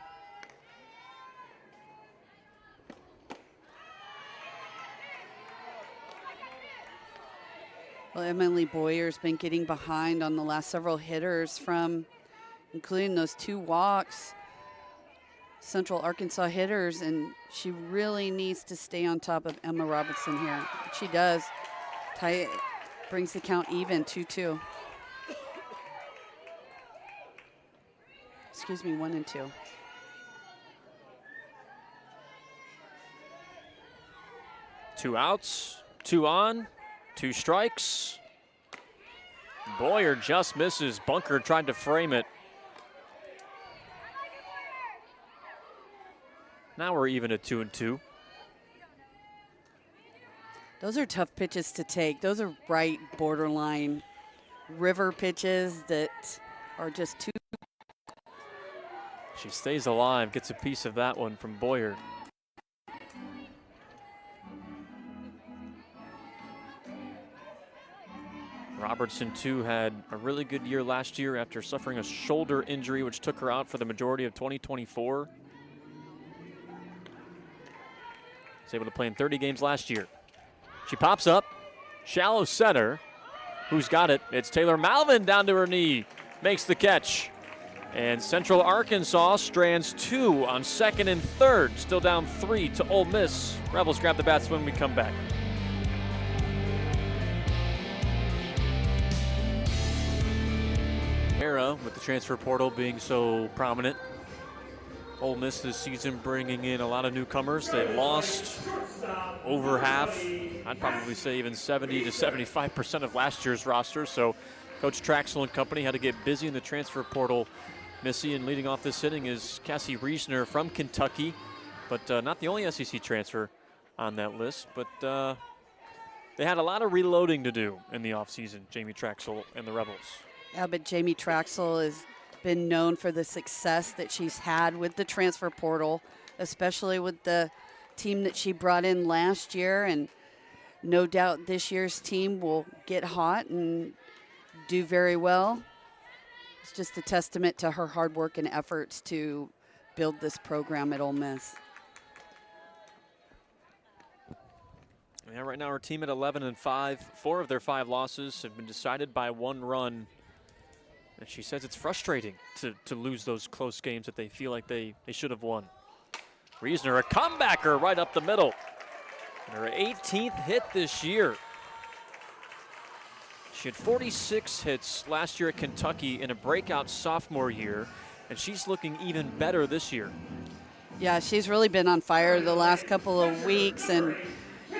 Well, Emily Boyer's been getting behind on the last several hitters from, including those 2 walks, Central Arkansas hitters, and she really needs to stay on top of Emma Robertson here. She does. Tie brings the count even, 2-2. Excuse me, 1-2. Two outs, 2 on, 2 strikes. Boyer just misses. Bunker tried to frame it. Now we're even at 2-2. Those are tough pitches to take. Those are right borderline river pitches that are just too. She stays alive, gets a piece of that one from Boyer. Robertson, too, had a really good year last year after suffering a shoulder injury, which took her out for the majority of 2024. Was able to play in 30 games last year. She pops up, shallow center. Who's got it? It's Taylor Malvin down to her knee, makes the catch. And Central Arkansas strands 2 on second and third, still down 3 to Ole Miss. Rebels grab the bats when we come back. Era with the transfer portal being so prominent. Ole Miss this season bringing in a lot of newcomers. They lost over half, I'd probably say even 70 to 75% of last year's roster. So Coach Traxel and company had to get busy in the transfer portal, Missy, and leading off this inning is Cassie Reisner from Kentucky, but not the only SEC transfer on that list. But they had a lot of reloading to do in the offseason, Jamie Traxel and the Rebels. Yeah, but Jamie Traxel is been known for the success that she's had with the transfer portal, especially with the team that she brought in last year. And no doubt this year's team will get hot and do very well. It's just a testament to her hard work and efforts to build this program at Ole Miss. Yeah, right now our team at 11-5. 4 of their 5 losses have been decided by 1 run. And she says it's frustrating to lose those close games that they feel like they should have won. Reasoner, a comebacker right up the middle. And her 18th hit this year. She had 46 hits last year at Kentucky in a breakout sophomore year, and she's looking even better this year. Yeah, she's really been on fire the last couple of weeks, and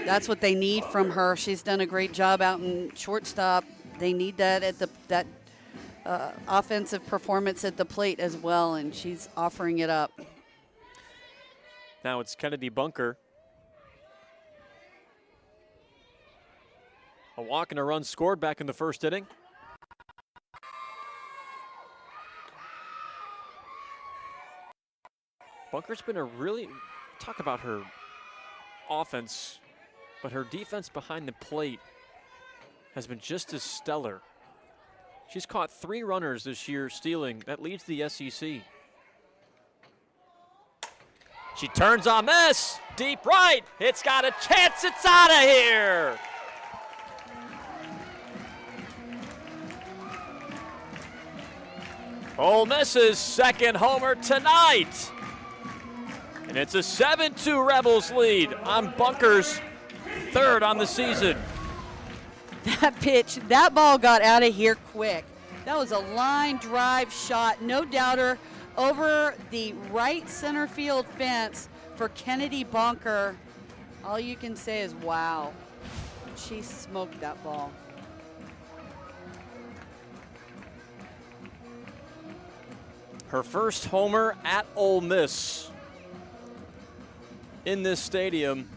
that's what they need from her. She's done a great job out in shortstop. They need that at that offensive performance at the plate as well, and she's offering it up. Now it's Kennedy Bunker. A walk and a run scored back in the first inning. Bunker's been a really, talk about her offense, but her defense behind the plate has been just as stellar. She's caught 3 runners this year stealing. That leads the SEC. She turns on this, deep right. It's got a chance, it's out of here. Ole Miss's second homer tonight. And it's a 7-2 Rebels lead on Bunker's 3rd on the season. That pitch, that ball got out of here quick. That was a line drive shot, no doubter, over the right center field fence for Kennedy Bunker. All you can say is wow. She smoked that ball. Her first homer at Ole Miss in this stadium.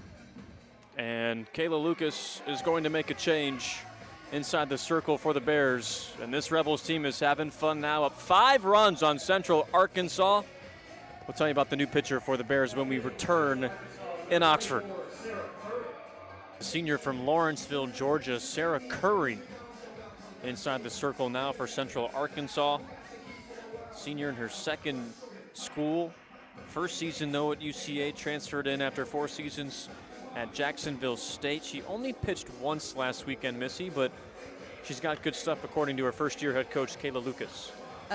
And Kayla Lucas is going to make a change inside the circle for the Bears. And this Rebels team is having fun now, up 5 runs on Central Arkansas. We'll tell you about the new pitcher for the Bears when we return in Oxford. The senior from Lawrenceville, Georgia, Sarah Curry, inside the circle now for Central Arkansas. Senior in her 2nd school. First season, though, at UCA, transferred in after 4 seasons at Jacksonville State. She only pitched once last weekend, Missy, but she's got good stuff according to her first-year head coach, Kayla Lucas.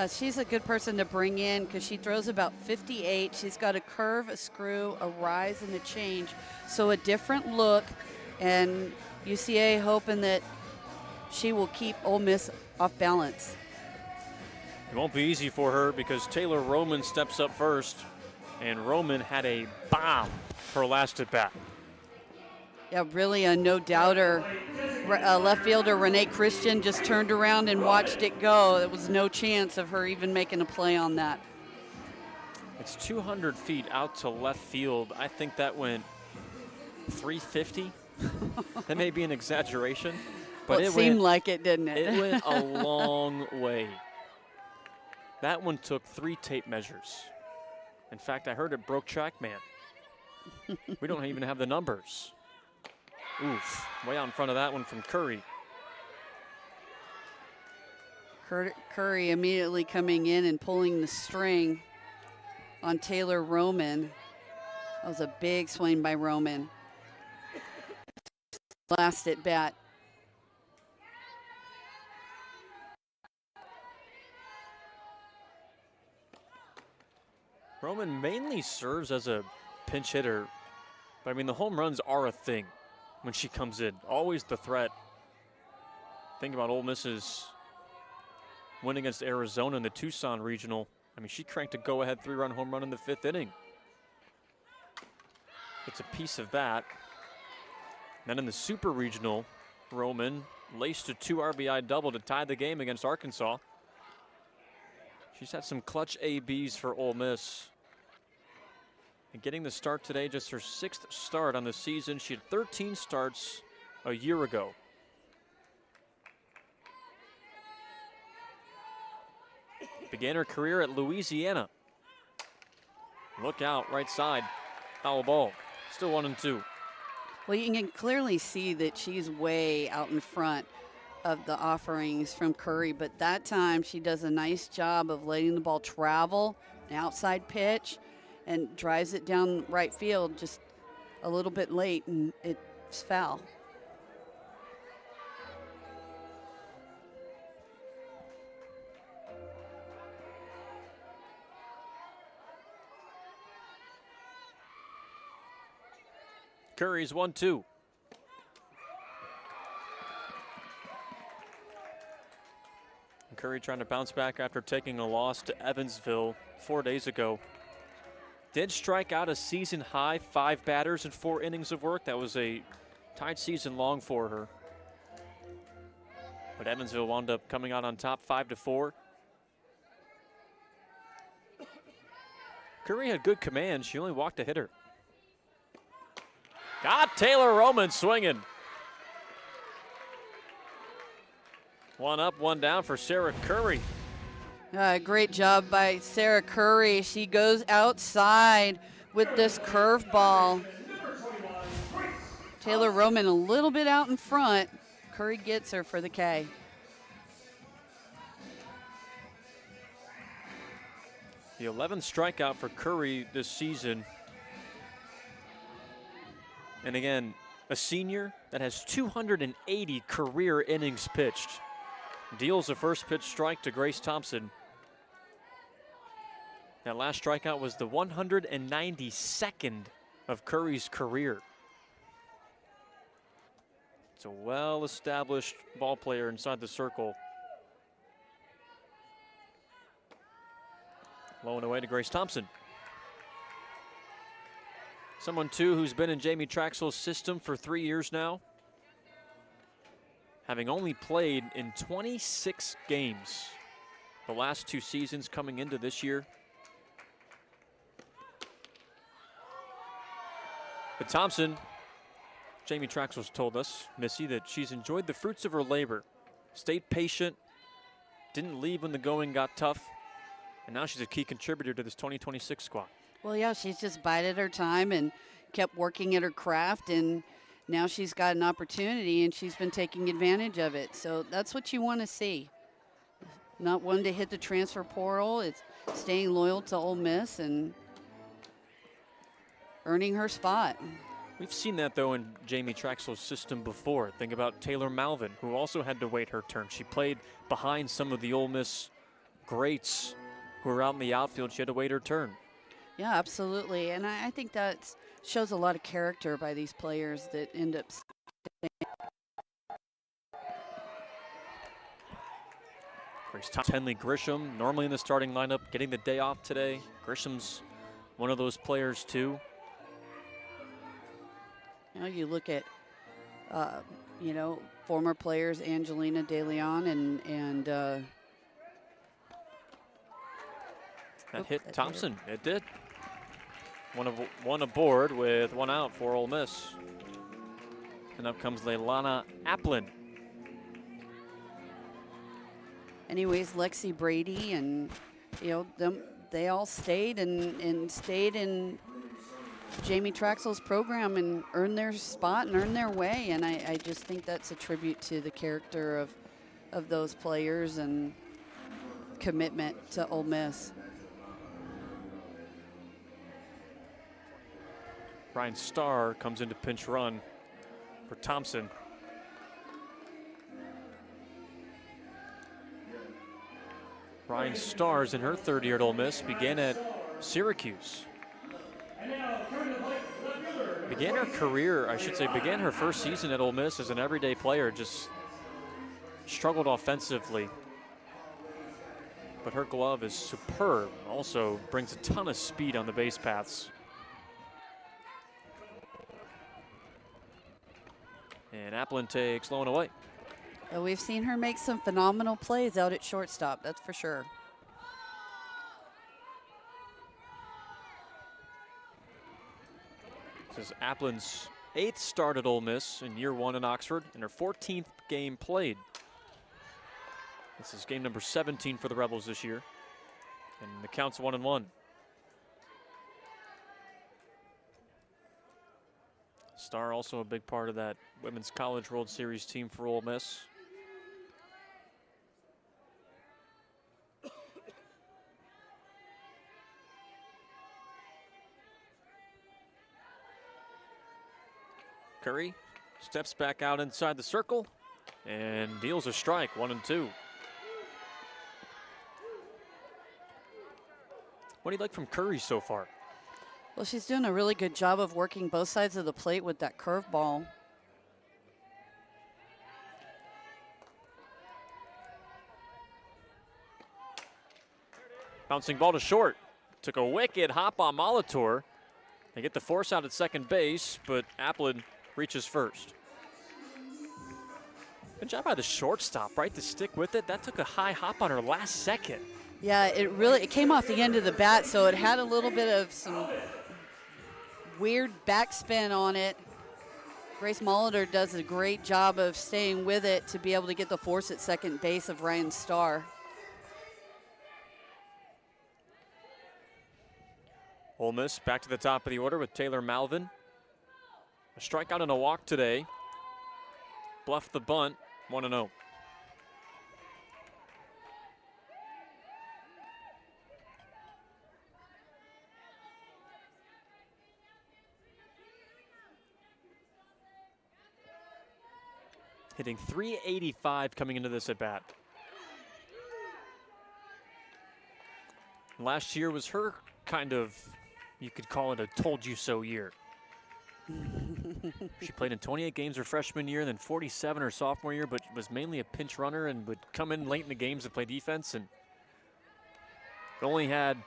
She's a good person to bring in because she throws about 58. She's got a curve, a screw, a rise, and a change. So a different look, and UCA hoping that she will keep Ole Miss off balance. It won't be easy for her because Taylor Roman steps up first, and Roman had a bomb her last at bat. Yeah, really a no-doubter. Left fielder Renee Christian just turned around and watched it go. There was no chance of her even making a play on that. It's 200 feet out to left field. I think that went 350. That may be an exaggeration, but well, it seemed like it, didn't it? It went a long way. That one took 3 tape measures. In fact, I heard it broke TrackMan. We don't even have the numbers. Oof, way out in front of that one from Curry. Curry immediately coming in and pulling the string on Taylor Roman. That was a big swing by Roman. Last at bat. Roman mainly serves as a pinch hitter, but I mean, the home runs are a thing when she comes in. Always the threat. Think about Ole Miss's win against Arizona in the Tucson Regional. I mean, she cranked a go-ahead 3-run home run in the 5th inning. It's a piece of that. Then in the Super Regional, Roman laced a 2 RBI double to tie the game against Arkansas. She's had some clutch ABs for Ole Miss. And getting the start today, just her 6th start on the season. She had 13 starts a year ago. Began her career at Louisiana. Look out, right side. Foul ball. Still 1-2. Well, you can clearly see that she's way out in front of the offerings from Curry, but that time she does a nice job of letting the ball travel, an outside pitch, and drives it down right field just a little bit late, and it's foul. Curry's 1-2. Curry trying to bounce back after taking a loss to Evansville 4 days ago. Did strike out a season high 5 batters in 4 innings of work. That was a tied season long for her. But Evansville wound up coming out on top 5-4. Curry had good command. She only walked a hitter. Got Taylor Roman swinging. 1 up, 1 down for Sarah Curry. Great job by Sarah Curry. She goes outside with this curveball. Taylor Roman a little bit out in front. Curry gets her for the K. The 11th strikeout for Curry this season. And again, a senior that has 280 career innings pitched. Deals a first pitch strike to Grace Thompson. That last strikeout was the 192nd of Curry's career. It's a well-established ball player inside the circle. Low and away to Grace Thompson. Someone, too, who's been in Jamie Traxel's system for 3 years now, having only played in 26 games the last 2 seasons coming into this year. But Thompson, Jamie Traxel's told us, Missy, that she's enjoyed the fruits of her labor. Stayed patient, didn't leave when the going got tough, and now she's a key contributor to this 2026 squad. Well, yeah, she's just bided her time and kept working at her craft, and now she's got an opportunity, and she's been taking advantage of it. So that's what you want to see. Not one to hit the transfer portal. It's staying loyal to Ole Miss and earning her spot. We've seen that, though, in Jamie Traxel's system before. Think about Taylor Malvin, who also had to wait her turn. She played behind some of the Ole Miss greats who were out in the outfield. She had to wait her turn. Yeah, absolutely. And I think that shows a lot of character by these players that end up staying. Grace Henley Grisham, normally in the starting lineup, getting the day off today. Grisham's one of those players, too. You know, you look at, former players, Angelina De Leon and that hit Thompson. It did. One aboard with 1 out for Ole Miss. And up comes Leilana Applin. Anyways, Lexi Brady and, they all stayed and stayed in Jamie Traxel's program and earned their spot and earned their way. And I just think that's a tribute to the character of those players and commitment to Ole Miss. Ryan Starr comes into pinch run for Thompson. Ryan Starr's in her 3rd year at Ole Miss, began at Syracuse. Began her first season at Ole Miss as an everyday player, just struggled offensively. But her glove is superb, also brings a ton of speed on the base paths. And Applin takes low and away. Well, we've seen her make some phenomenal plays out at shortstop, that's for sure. This is Applin's 8th start at Ole Miss in year 1 in Oxford and her 14th game played. This is game number 17 for the Rebels this year. And the count's 1-1. Star also a big part of that Women's College World Series team for Ole Miss. Curry steps back out inside the circle and deals a strike, 1-2. What do you like from Curry so far? Well, she's doing a really good job of working both sides of the plate with that curveball. Bouncing ball to short. Took a wicked hop on Molitor. They get the force out at second base, but Applin reaches first. Good job by the shortstop, right, to stick with it. That took a high hop on her last second. Yeah, it came off the end of the bat, so it had a little bit of some weird backspin on it. Grace Molitor does a great job of staying with it to be able to get the force at second base of Ryan Starr. Ole Miss back to the top of the order with Taylor Malvin. A strikeout and a walk today. Bluffed the bunt, 1-0. Hitting .385 coming into this at bat. Last year was her kind of, you could call it a told you so year. She played in 28 games her freshman year, then 47 her sophomore year, but was mainly a pinch runner and would come in late in the games to play defense, and only had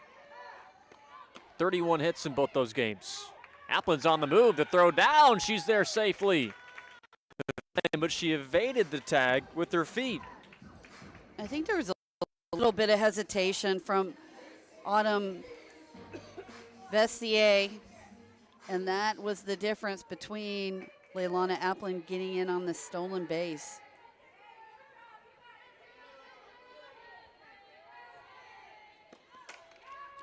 31 hits in both those games. Applin's on the move to throw down. She's there safely. But she evaded the tag with her feet. I think there was a little bit of hesitation from Autumn Vestier, and that was the difference between Leilani Applin getting in on the stolen base.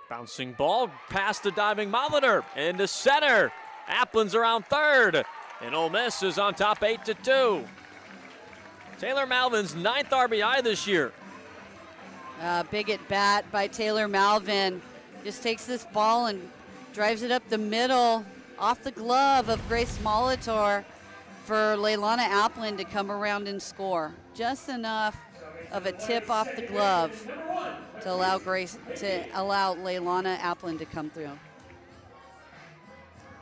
Bouncing ball past the diving Molitor into center. Applin's around third, and Ole Miss is on top 8-2. Taylor Malvin's 9th RBI this year. Big at bat by Taylor Malvin. Just takes this ball and drives it up the middle off the glove of Grace Molitor for Leilani Applin to come around and score. Just enough of a tip off the glove to allow Leilani Applin to come through.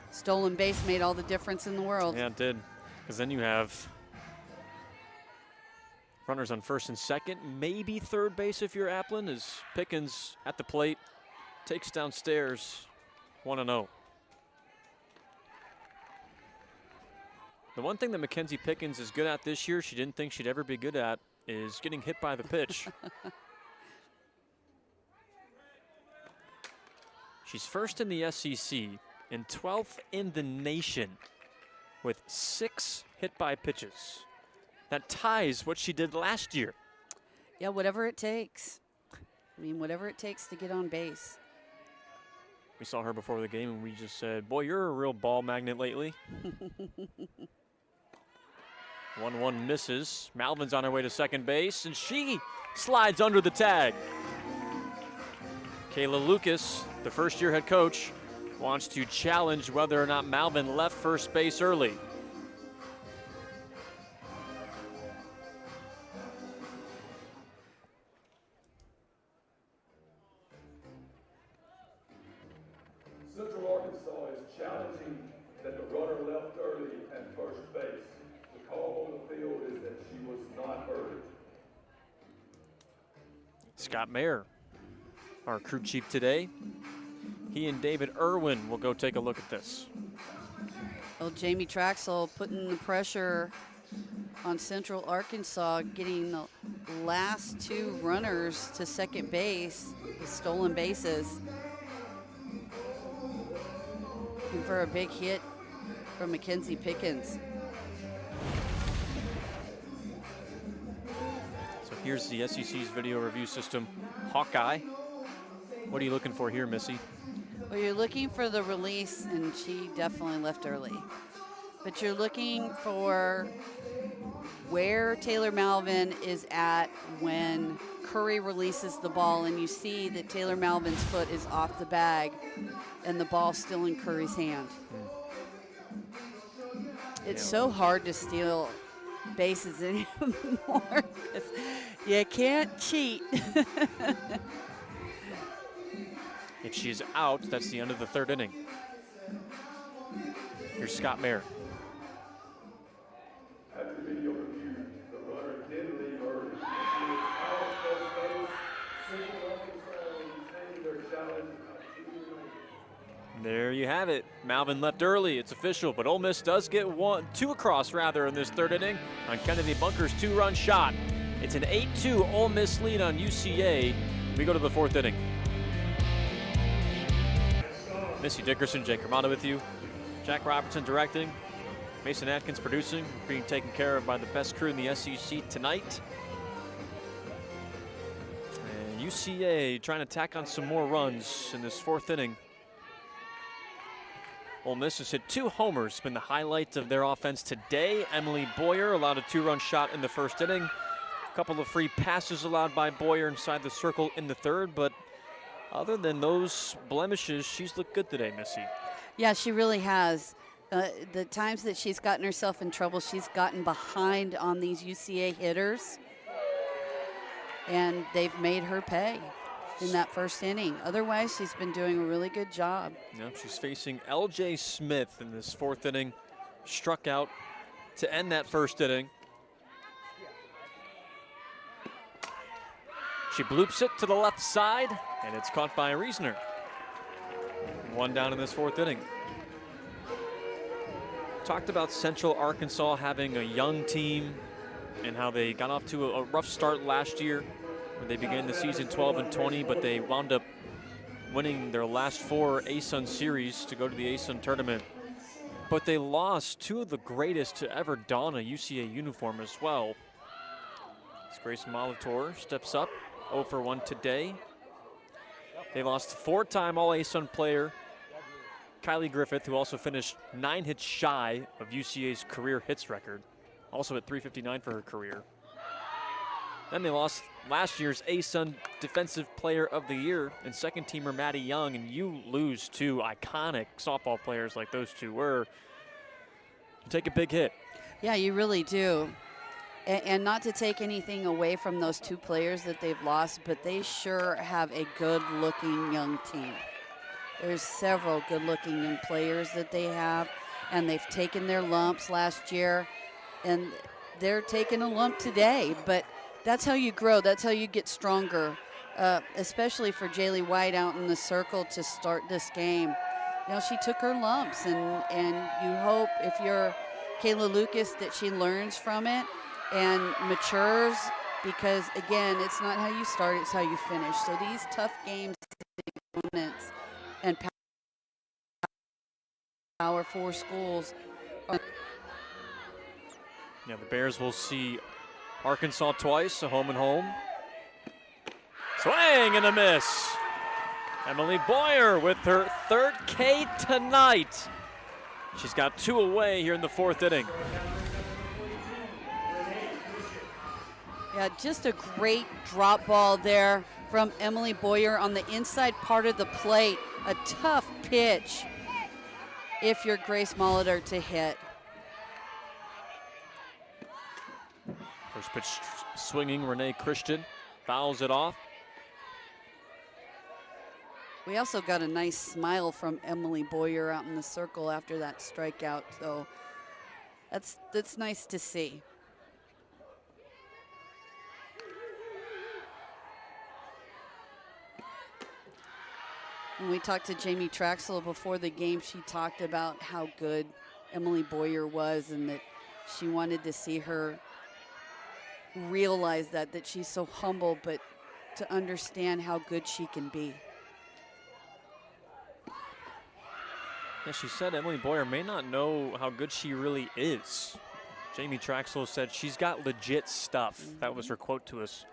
Stolen base made all the difference in the world. Yeah, it did. Because then you have runners on first and second, maybe third base if you're Applin, as Pickens at the plate takes downstairs 1-0. The one thing that Mackenzie Pickens is good at this year, she didn't think she'd ever be good at, is getting hit by the pitch. She's first in the SEC and 12th in the nation with 6 hit by pitches. That ties what she did last year. Yeah, whatever it takes. I mean, whatever it takes to get on base. We saw her before the game and we just said, boy, you're a real ball magnet lately. 1-1 misses. Malvin's on her way to second base, and she slides under the tag. Kayla Lucas, the first-year head coach, wants to challenge whether or not Malvin left first base early. Central Arkansas is challenging that the runner left early at first base. The call on the field is that she was not early. Scott Mayer, our crew chief today. He and David Irwin will go take a look at this. Well, Jamie Traxel putting the pressure on Central Arkansas, getting the last 2 runners to second base with stolen bases. Looking for a big hit from Mackenzie Pickens. So here's the SEC's video review system, Hawkeye. What are you looking for here, Missy? Well, you're looking for the release, and she definitely left early. But you're looking for where Taylor Malvin is at when Curry releases the ball, and you see that Taylor Malvin's foot is off the bag and the ball's still in Curry's hand. It's so hard to steal bases anymore because you can't cheat. If she's out, that's the end of the third inning. Here's Scott Mayer. After video review, the runner did leave early. She was out of first base. Central Arkansas retained their challenge of 2-0. There you have it. Malvin left early. It's official, but Ole Miss does get two across rather in this third inning on Kennedy Bunker's 2-run shot. It's an 8-2 Ole Miss lead on UCA. We go to the fourth inning. Missy Dickerson, Jake Romano with you. Jack Robertson directing. Mason Atkins producing, being taken care of by the best crew in the SEC tonight. And UCA trying to tack on some more runs in this fourth inning. Ole Miss has hit 2 homers, been the highlight of their offense today. Emily Boyer allowed a 2-run shot in the first inning. A couple of free passes allowed by Boyer inside the circle in the third, but other than those blemishes, she's looked good today, Missy. Yeah, she really has. The times that she's gotten herself in trouble, she's gotten behind on these UCA hitters, and they've made her pay in that first inning. Otherwise, she's been doing a really good job. Yep, she's facing LJ Smith in this fourth inning. Struck out to end that first inning. She bloops it to the left side, and it's caught by Reasoner. 1 down in this fourth inning. Talked about Central Arkansas having a young team and how they got off to a rough start last year when they began the season 12-20, but they wound up winning their last 4 ASUN series to go to the ASUN tournament. But they lost 2 of the greatest to ever don a UCA uniform as well. As Grace Molitor steps up, 0 for 1 today. They lost 4-time All-ASUN player Kylie Griffith, who also finished 9 hits shy of UCA's career hits record, also at 359 for her career. Then they lost last year's ASUN Defensive Player of the Year and second-teamer Maddie Young, and you lose 2 iconic softball players like those two were. You take a big hit. Yeah, you really do. And not to take anything away from those 2 players that they've lost, but they sure have a good-looking young team. There's several good-looking young players that they have, and they've taken their lumps last year, and they're taking a lump today. But that's how you grow. That's how you get stronger, especially for Jaylee White out in the circle to start this game. You know, she took her lumps, and you hope if you're Kayla Lucas that she learns from it and matures, because, again, it's not how you start, it's how you finish. So these tough games, opponents, and Power 4 schools. Yeah, the Bears will see Arkansas twice, a home and home. Swing and a miss. Emily Boyer with her 3rd K tonight. She's got 2 away here in the 4th inning. Yeah, just a great drop ball there from Emily Boyer on the inside part of the plate. A tough pitch if you're Grace Molitor to hit. First pitch swinging, Renee Christian fouls it off. We also got a nice smile from Emily Boyer out in the circle after that strikeout, so that's nice to see. When we talked to Jamie Traxel before the game, she talked about how good Emily Boyer was and that she wanted to see her realize that she's so humble, but to understand how good she can be. Yeah, she said Emily Boyer may not know how good she really is. Jamie Traxel said she's got legit stuff. That was her quote to us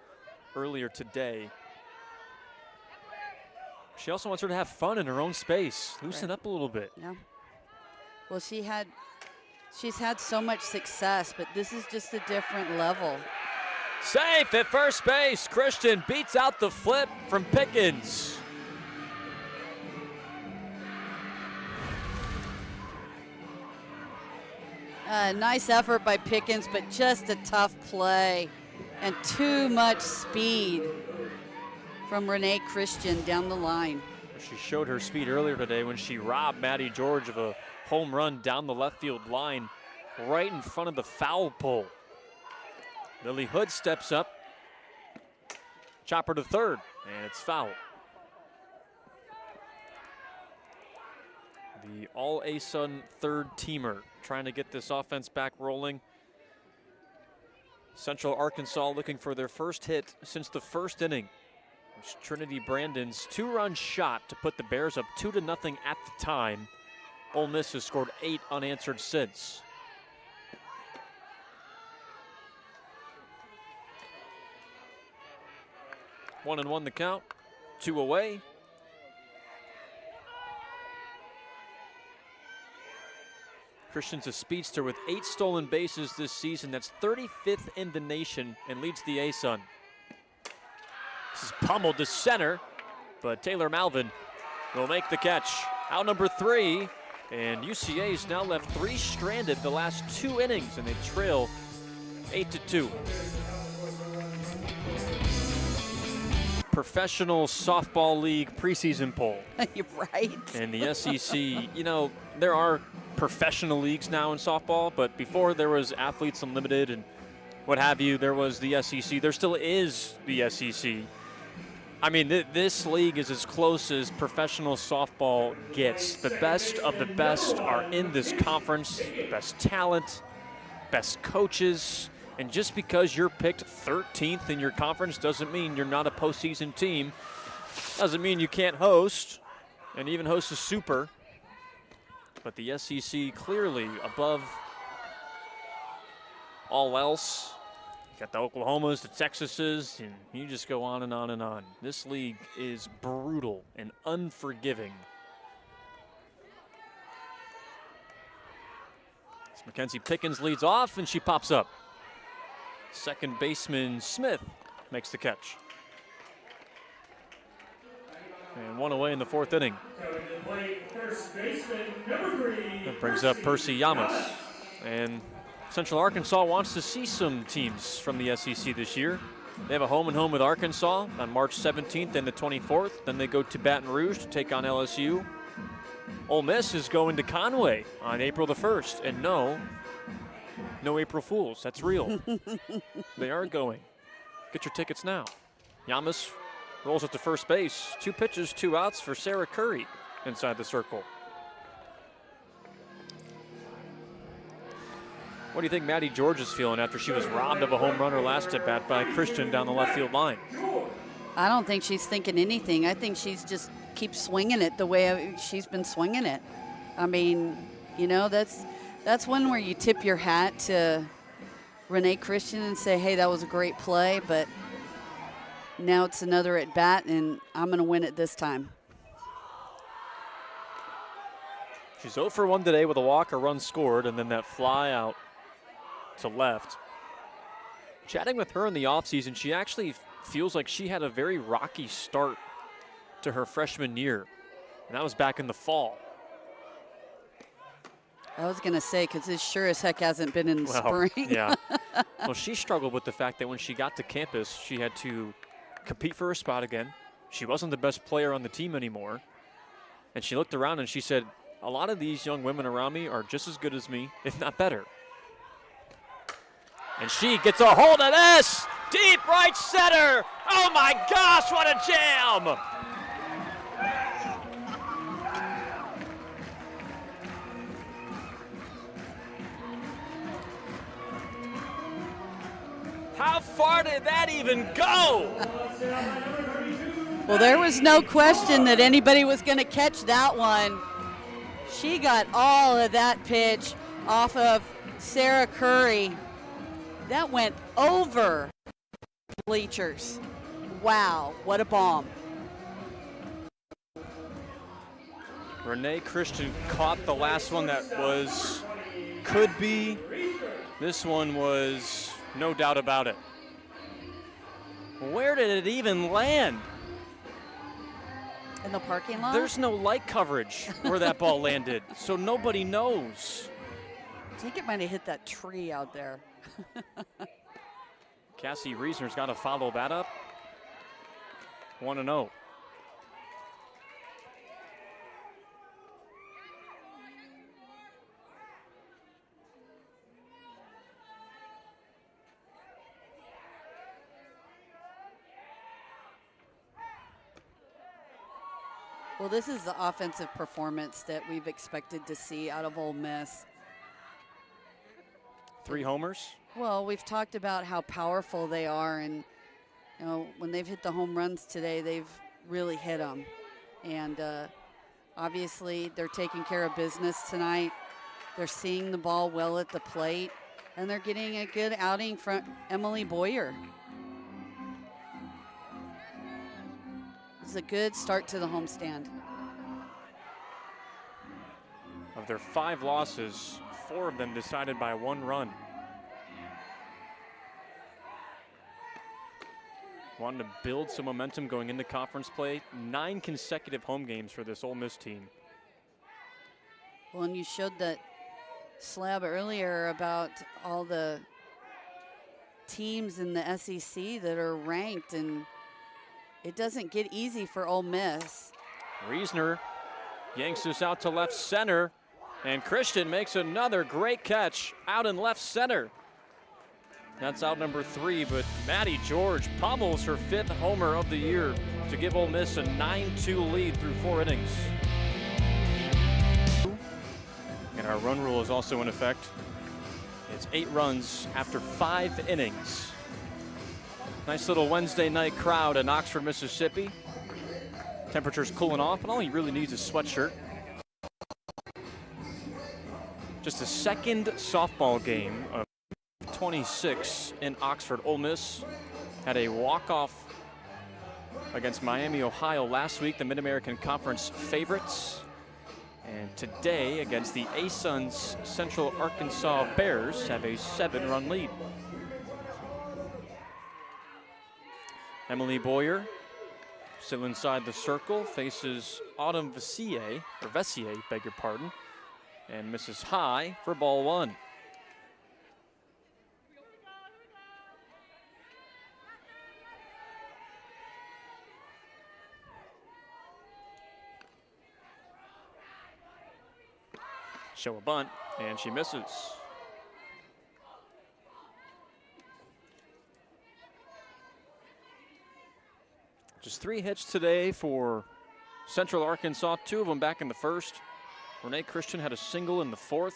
earlier today. She also wants her to have fun in her own space, loosen up a little bit. Yeah. Well, she's had so much success, but this is just a different level. Safe at first base. Christian beats out the flip from Pickens. Nice effort by Pickens, but just a tough play and too much speed from Renee Christian down the line. She showed her speed earlier today when she robbed Maddie George of a home run down the left field line right in front of the foul pole. Lily Hood steps up. Chopper to third, and it's foul. The All-ASUN third-teamer trying to get this offense back rolling. Central Arkansas looking for their first hit since the first inning. It's Trinity Brandon's two-run shot to put the Bears up 2-0 at the time. Ole Miss has scored 8 unanswered since. One and one the count, 2 away. Christian's a speedster with 8 stolen bases this season. That's 35th in the nation and leads the ASUN. This is pummeled to center, but Taylor Malvin will make the catch. Out number 3, and UCA's now left 3 stranded the last 2 innings, and they trail 8-2. Professional Softball League preseason poll. You're right. And the SEC, you know, there are professional leagues now in softball, but before there was Athletes Unlimited and what have you, there was the SEC. There still is the SEC. I mean, this league is as close as professional softball gets. The best of the best are in this conference, best talent, best coaches. And just because you're picked 13th in your conference doesn't mean you're not a postseason team. Doesn't mean you can't host, and even host a super. But the SEC clearly above all else. You got the Oklahomas, the Texases, and you just go on and on and on. This league is brutal and unforgiving. As Mackenzie Pickens leads off, and she pops up. Second baseman Smith makes the catch. And 1 away in the 4th inning. That brings up Percy Yamas. And Central Arkansas wants to see some teams from the SEC this year. They have a home-and-home with Arkansas on March 17th and the 24th. Then they go to Baton Rouge to take on LSU. Ole Miss is going to Conway on April the 1st. And no April Fools. That's real. They are going. Get your tickets now. Yamas rolls it to first base. 2 pitches, 2 outs for Sarah Curry inside the circle. What do you think Maddie George is feeling after she was robbed of a home runner last at bat by Christian down the left field line? I don't think she's thinking anything. I think she's just keeps swinging it the way she's been swinging it. I mean, you know, that's one where you tip your hat to Renee Christian and say, hey, that was a great play, but now it's another at bat, and I'm going to win it this time. She's 0 for 1 today with a walk, a run scored, and then that fly out to left. Chatting with her in the offseason, she actually feels like she had a very rocky start to her freshman year, and that was back in the fall. I was going to say, because this sure as heck hasn't been in the spring. Yeah. Well, she struggled with the fact that when she got to campus, she had to compete for a spot again. She wasn't the best player on the team anymore. And she looked around and she said, a lot of these young women around me are just as good as me, if not better. And she gets a hold of this! Deep right center! Oh my gosh, what a jam! How far did that even go? Well, there was no question that anybody was going to catch that one. She got all of that pitch off of Sarah Curry. That went over bleachers. Wow, what a bomb. Renee Christian caught the last one that could be. This one was no doubt about it. Where did it even land? In the parking lot? There's no light coverage where that ball landed, so nobody knows. I think it might have hit that tree out there. Cassie Reisner's got to follow that up. 1-0. Well, this is the offensive performance that we've expected to see out of Ole Miss. 3 homers. Well, we've talked about how powerful they are, and you know, when they've hit the home runs today, they've really hit them. And obviously, they're taking care of business tonight. They're seeing the ball well at the plate, and they're getting a good outing from Emily Boyer. It's a good start to the homestand. Of their 5 losses, 4 of them decided by 1 run. Wanting to build some momentum going into conference play. 9 consecutive home games for this Ole Miss team. Well, and you showed that slab earlier about all the teams in the SEC that are ranked, and it doesn't get easy for Ole Miss. Reisner yanks this out to left center, and Christian makes another great catch out in left center. That's out number 3, but Maddie George pummels her 5th homer of the year to give Ole Miss a 9-2 lead through 4 innings. And our run rule is also in effect. It's 8 runs after 5 innings. Nice little Wednesday night crowd in Oxford, Mississippi. Temperature's cooling off, but all he really needs is a sweatshirt. Just a second softball game of 26 in Oxford. Ole Miss had a walk-off against Miami, Ohio last week, the Mid-American Conference favorites. And today, against the ASUN's Central Arkansas Bears, have a 7-run lead. Emily Boyer, still inside the circle, faces Autumn Vessier, beg your pardon, and misses high for ball 1. Show a bunt, and she misses. Just 3 hits today for Central Arkansas, 2 of them back in the first. Renee Christian had a single in the 4th.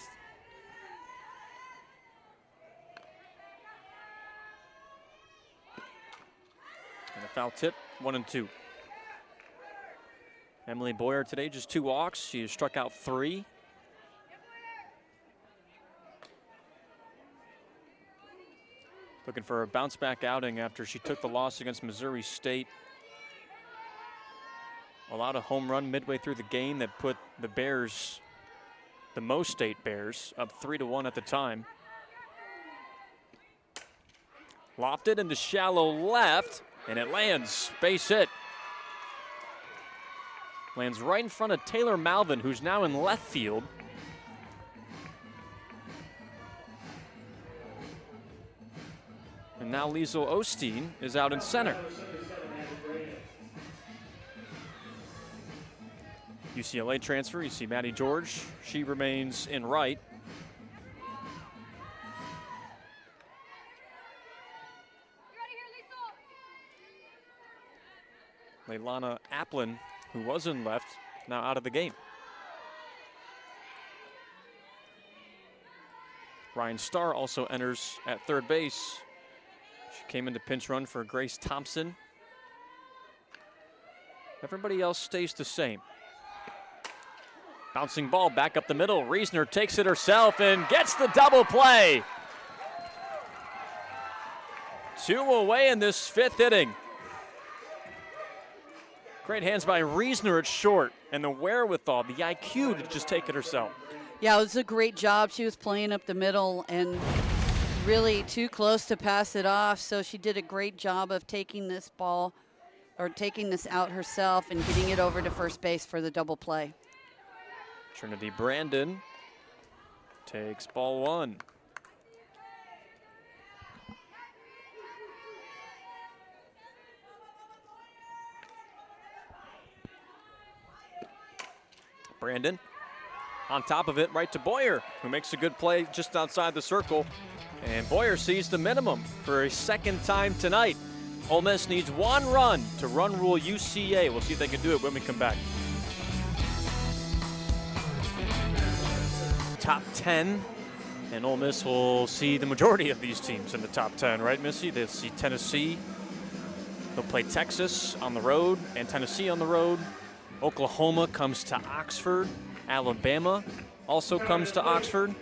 And a foul tip, 1-2. Emily Boyer today just 2 walks. She has struck out 3. Looking for a bounce back outing after she took the loss against Missouri State. Allowed a home run midway through the game that put the Bears, the Mo State Bears, up 3-1 at the time. Lofted into shallow left, and it lands. Base hit. Lands right in front of Taylor Malvin, who's now in left field. And now Liesl Osteen is out in center. UCLA transfer, you see Maddie George. She remains in right. Leilana Applin, who was in left, now out of the game. Ryan Starr also enters at third base. She came in to pinch run for Grace Thompson. Everybody else stays the same. Bouncing ball back up the middle. Reisner takes it herself and gets the double play. 2 away in this 5th inning. Great hands by Reesner at short, and the wherewithal, the IQ to just take it herself. Yeah, it was a great job. She was playing up the middle and really too close to pass it off, so she did a great job of taking this ball or taking this out herself and getting it over to first base for the double play. Trinity Brandon takes ball one. Brandon on top of it, right to Boyer, who makes a good play just outside the circle. And Boyer sees the minimum for a second time tonight. Ole Miss needs one run to run rule UCA. We'll see if they can do it when we come back. Top 10, and Ole Miss will see the majority of these teams in the top 10, right, Missy? They'll see Tennessee. They'll play Texas on the road and Tennessee on the road. Oklahoma comes to Oxford. Alabama also comes to Oxford.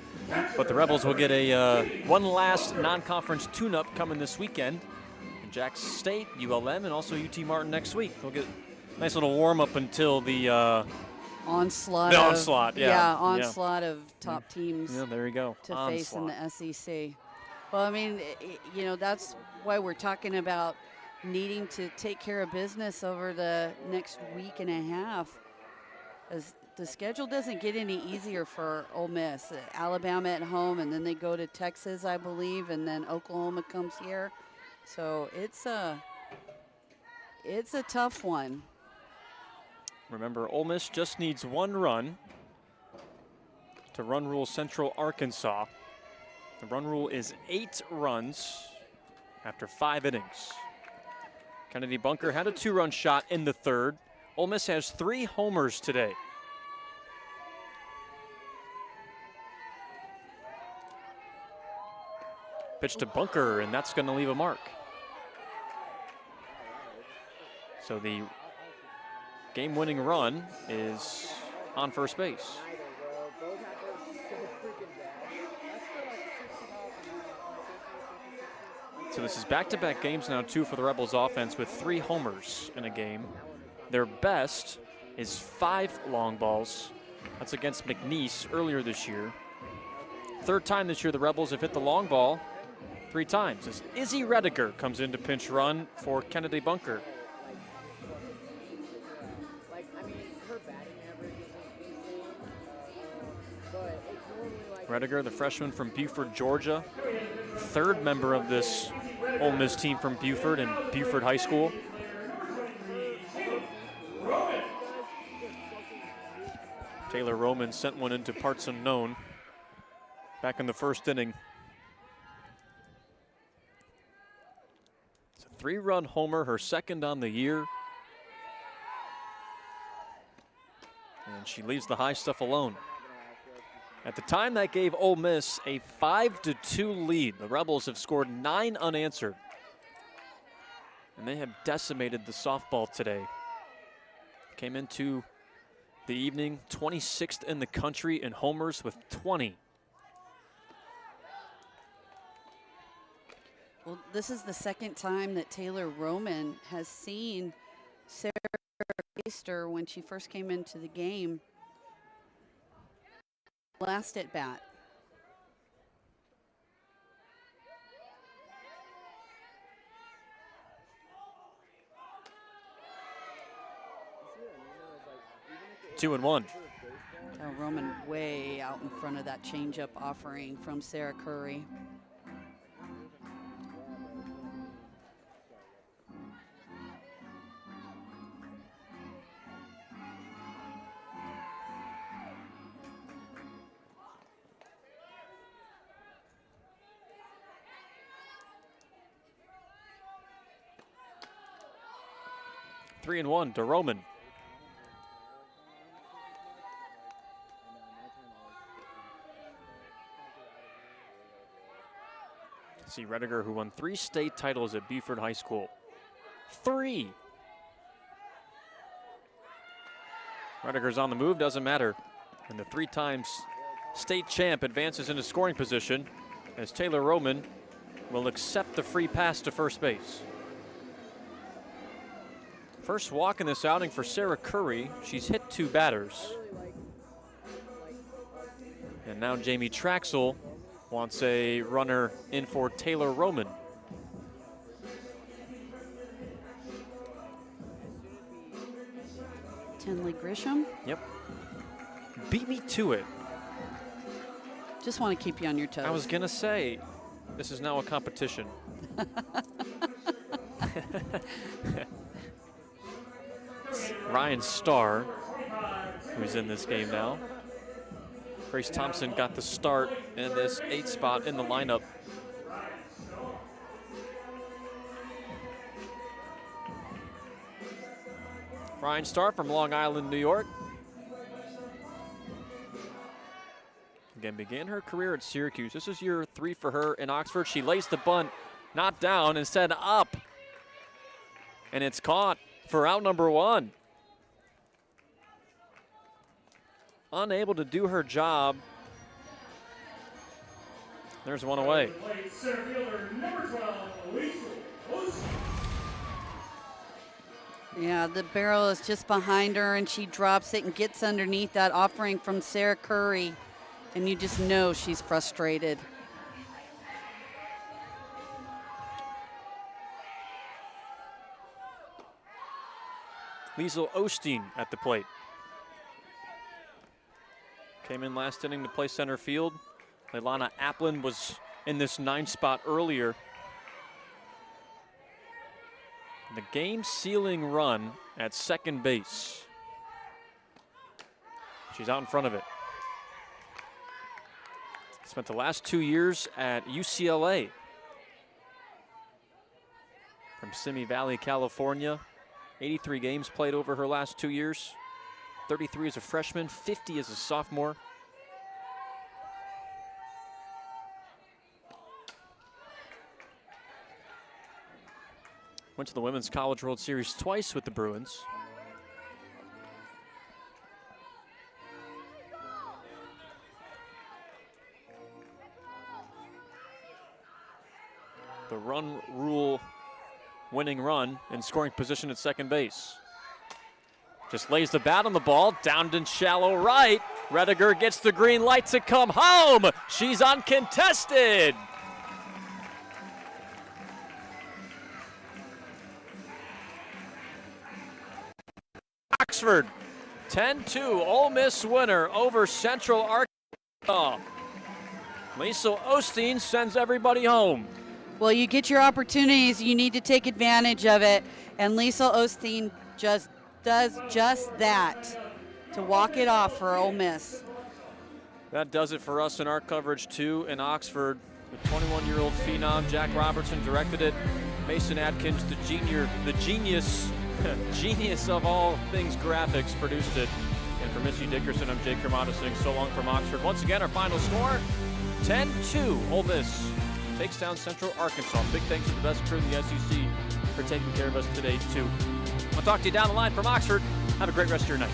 But the Rebels will get a one last non-conference tune-up coming this weekend. And Jackson State, ULM, and also UT Martin next week. They'll get a nice little warm-up until the onslaught. Onslaught of top teams. Yeah, there you go. To face in the SEC. Well, I mean, you know, that's why we're talking about needing to take care of business over the next week and a half, as the schedule doesn't get any easier for Ole Miss. Alabama at home, and then they go to Texas, I believe, and then Oklahoma comes here. So it's a tough one. Remember, Ole Miss just needs one run to run rule Central Arkansas. The run rule is 8 runs after 5 innings. Kennedy Bunker had a 2-run shot in the third. Ole Miss has 3 homers today. Pitch to Bunker, and that's going to leave a mark. So the game-winning run is on first base. So this is back-to-back games now, 2 for the Rebels offense with 3 homers in a game. Their best is 5 long balls. That's against McNeese earlier this year. Third time this year the Rebels have hit the long ball 3 times as Izzy Rediger comes in to pinch run for Kennedy Bunker. Rediger, the freshman from Buford, Georgia. 3rd member of this Ole Miss team from Buford and Buford High School. Taylor Roman sent one into parts unknown back in the first inning. It's a 3-run homer, her 2nd on the year. And she leaves the high stuff alone. At the time, that gave Ole Miss a 5-2 lead. The Rebels have scored 9 unanswered. And they have decimated the softball today. Came into the evening 26th in the country in homers with 20. Well, this is the 2nd time that Taylor Roman has seen Sarah Baster when she first came into the game. Last at bat. Two and one. Roman way out in front of that changeup offering from Sarah Curry. Three and one to Roman. See Rediger, who won 3 state titles at Buford High School. 3. Rediger's on the move, doesn't matter. And the 3 times state champ advances into scoring position as Taylor Roman will accept the free pass to first base. First walk in this outing for Sarah Curry. She's hit 2 batters. And now Jamie Traxel wants a runner in for Taylor Roman. Tinley Grisham. Yep. Beat me to it. Just want to keep you on your toes. I was gonna say, this is now a competition. Ryan Starr, who's in this game now. Grace Thompson got the start in this 8th spot in the lineup. Ryan Starr from Long Island, New York. Again, began her career at Syracuse. This is year 3 for her in Oxford. She lays the bunt, not down, instead up. And it's caught for out number 1. Unable to do her job. There's one away. Yeah, the barrel is just behind her, and she drops it and gets underneath that offering from Sarah Curry. And you just know she's frustrated. Liesl Osteen at the plate. Came in last inning to play center field. Leilana Applin was in this 9th spot earlier. The game-sealing run at second base. She's out in front of it. Spent the last 2 years at UCLA. From Simi Valley, California. 83 games played over her last 2 years. 33 as a freshman, 50 as a sophomore. Went to the Women's College World Series twice with the Bruins. The run rule winning run in scoring position at second base. Just lays the bat on the ball, downed in shallow right. Rediger gets the green light to come home. She's uncontested. Oxford, 10-2 Ole Miss winner over Central Arkansas. Liesl Osteen sends everybody home. Well, you get your opportunities, you need to take advantage of it. And Liesl Osteen just does just that to walk it off for Ole Miss. That does it for us in our coverage too in Oxford. The 21-year-old phenom, Jack Robertson, directed it. Mason Atkins, the genius of all things graphics, produced it. And for Missy Dickerson, I'm Jake Kermata saying so long from Oxford. Once again, our final score, 10-2. Ole Miss takes down Central Arkansas. Big thanks to the best crew in the SEC for taking care of us today too. I'll talk to you down the line from Oxford. Have a great rest of your night.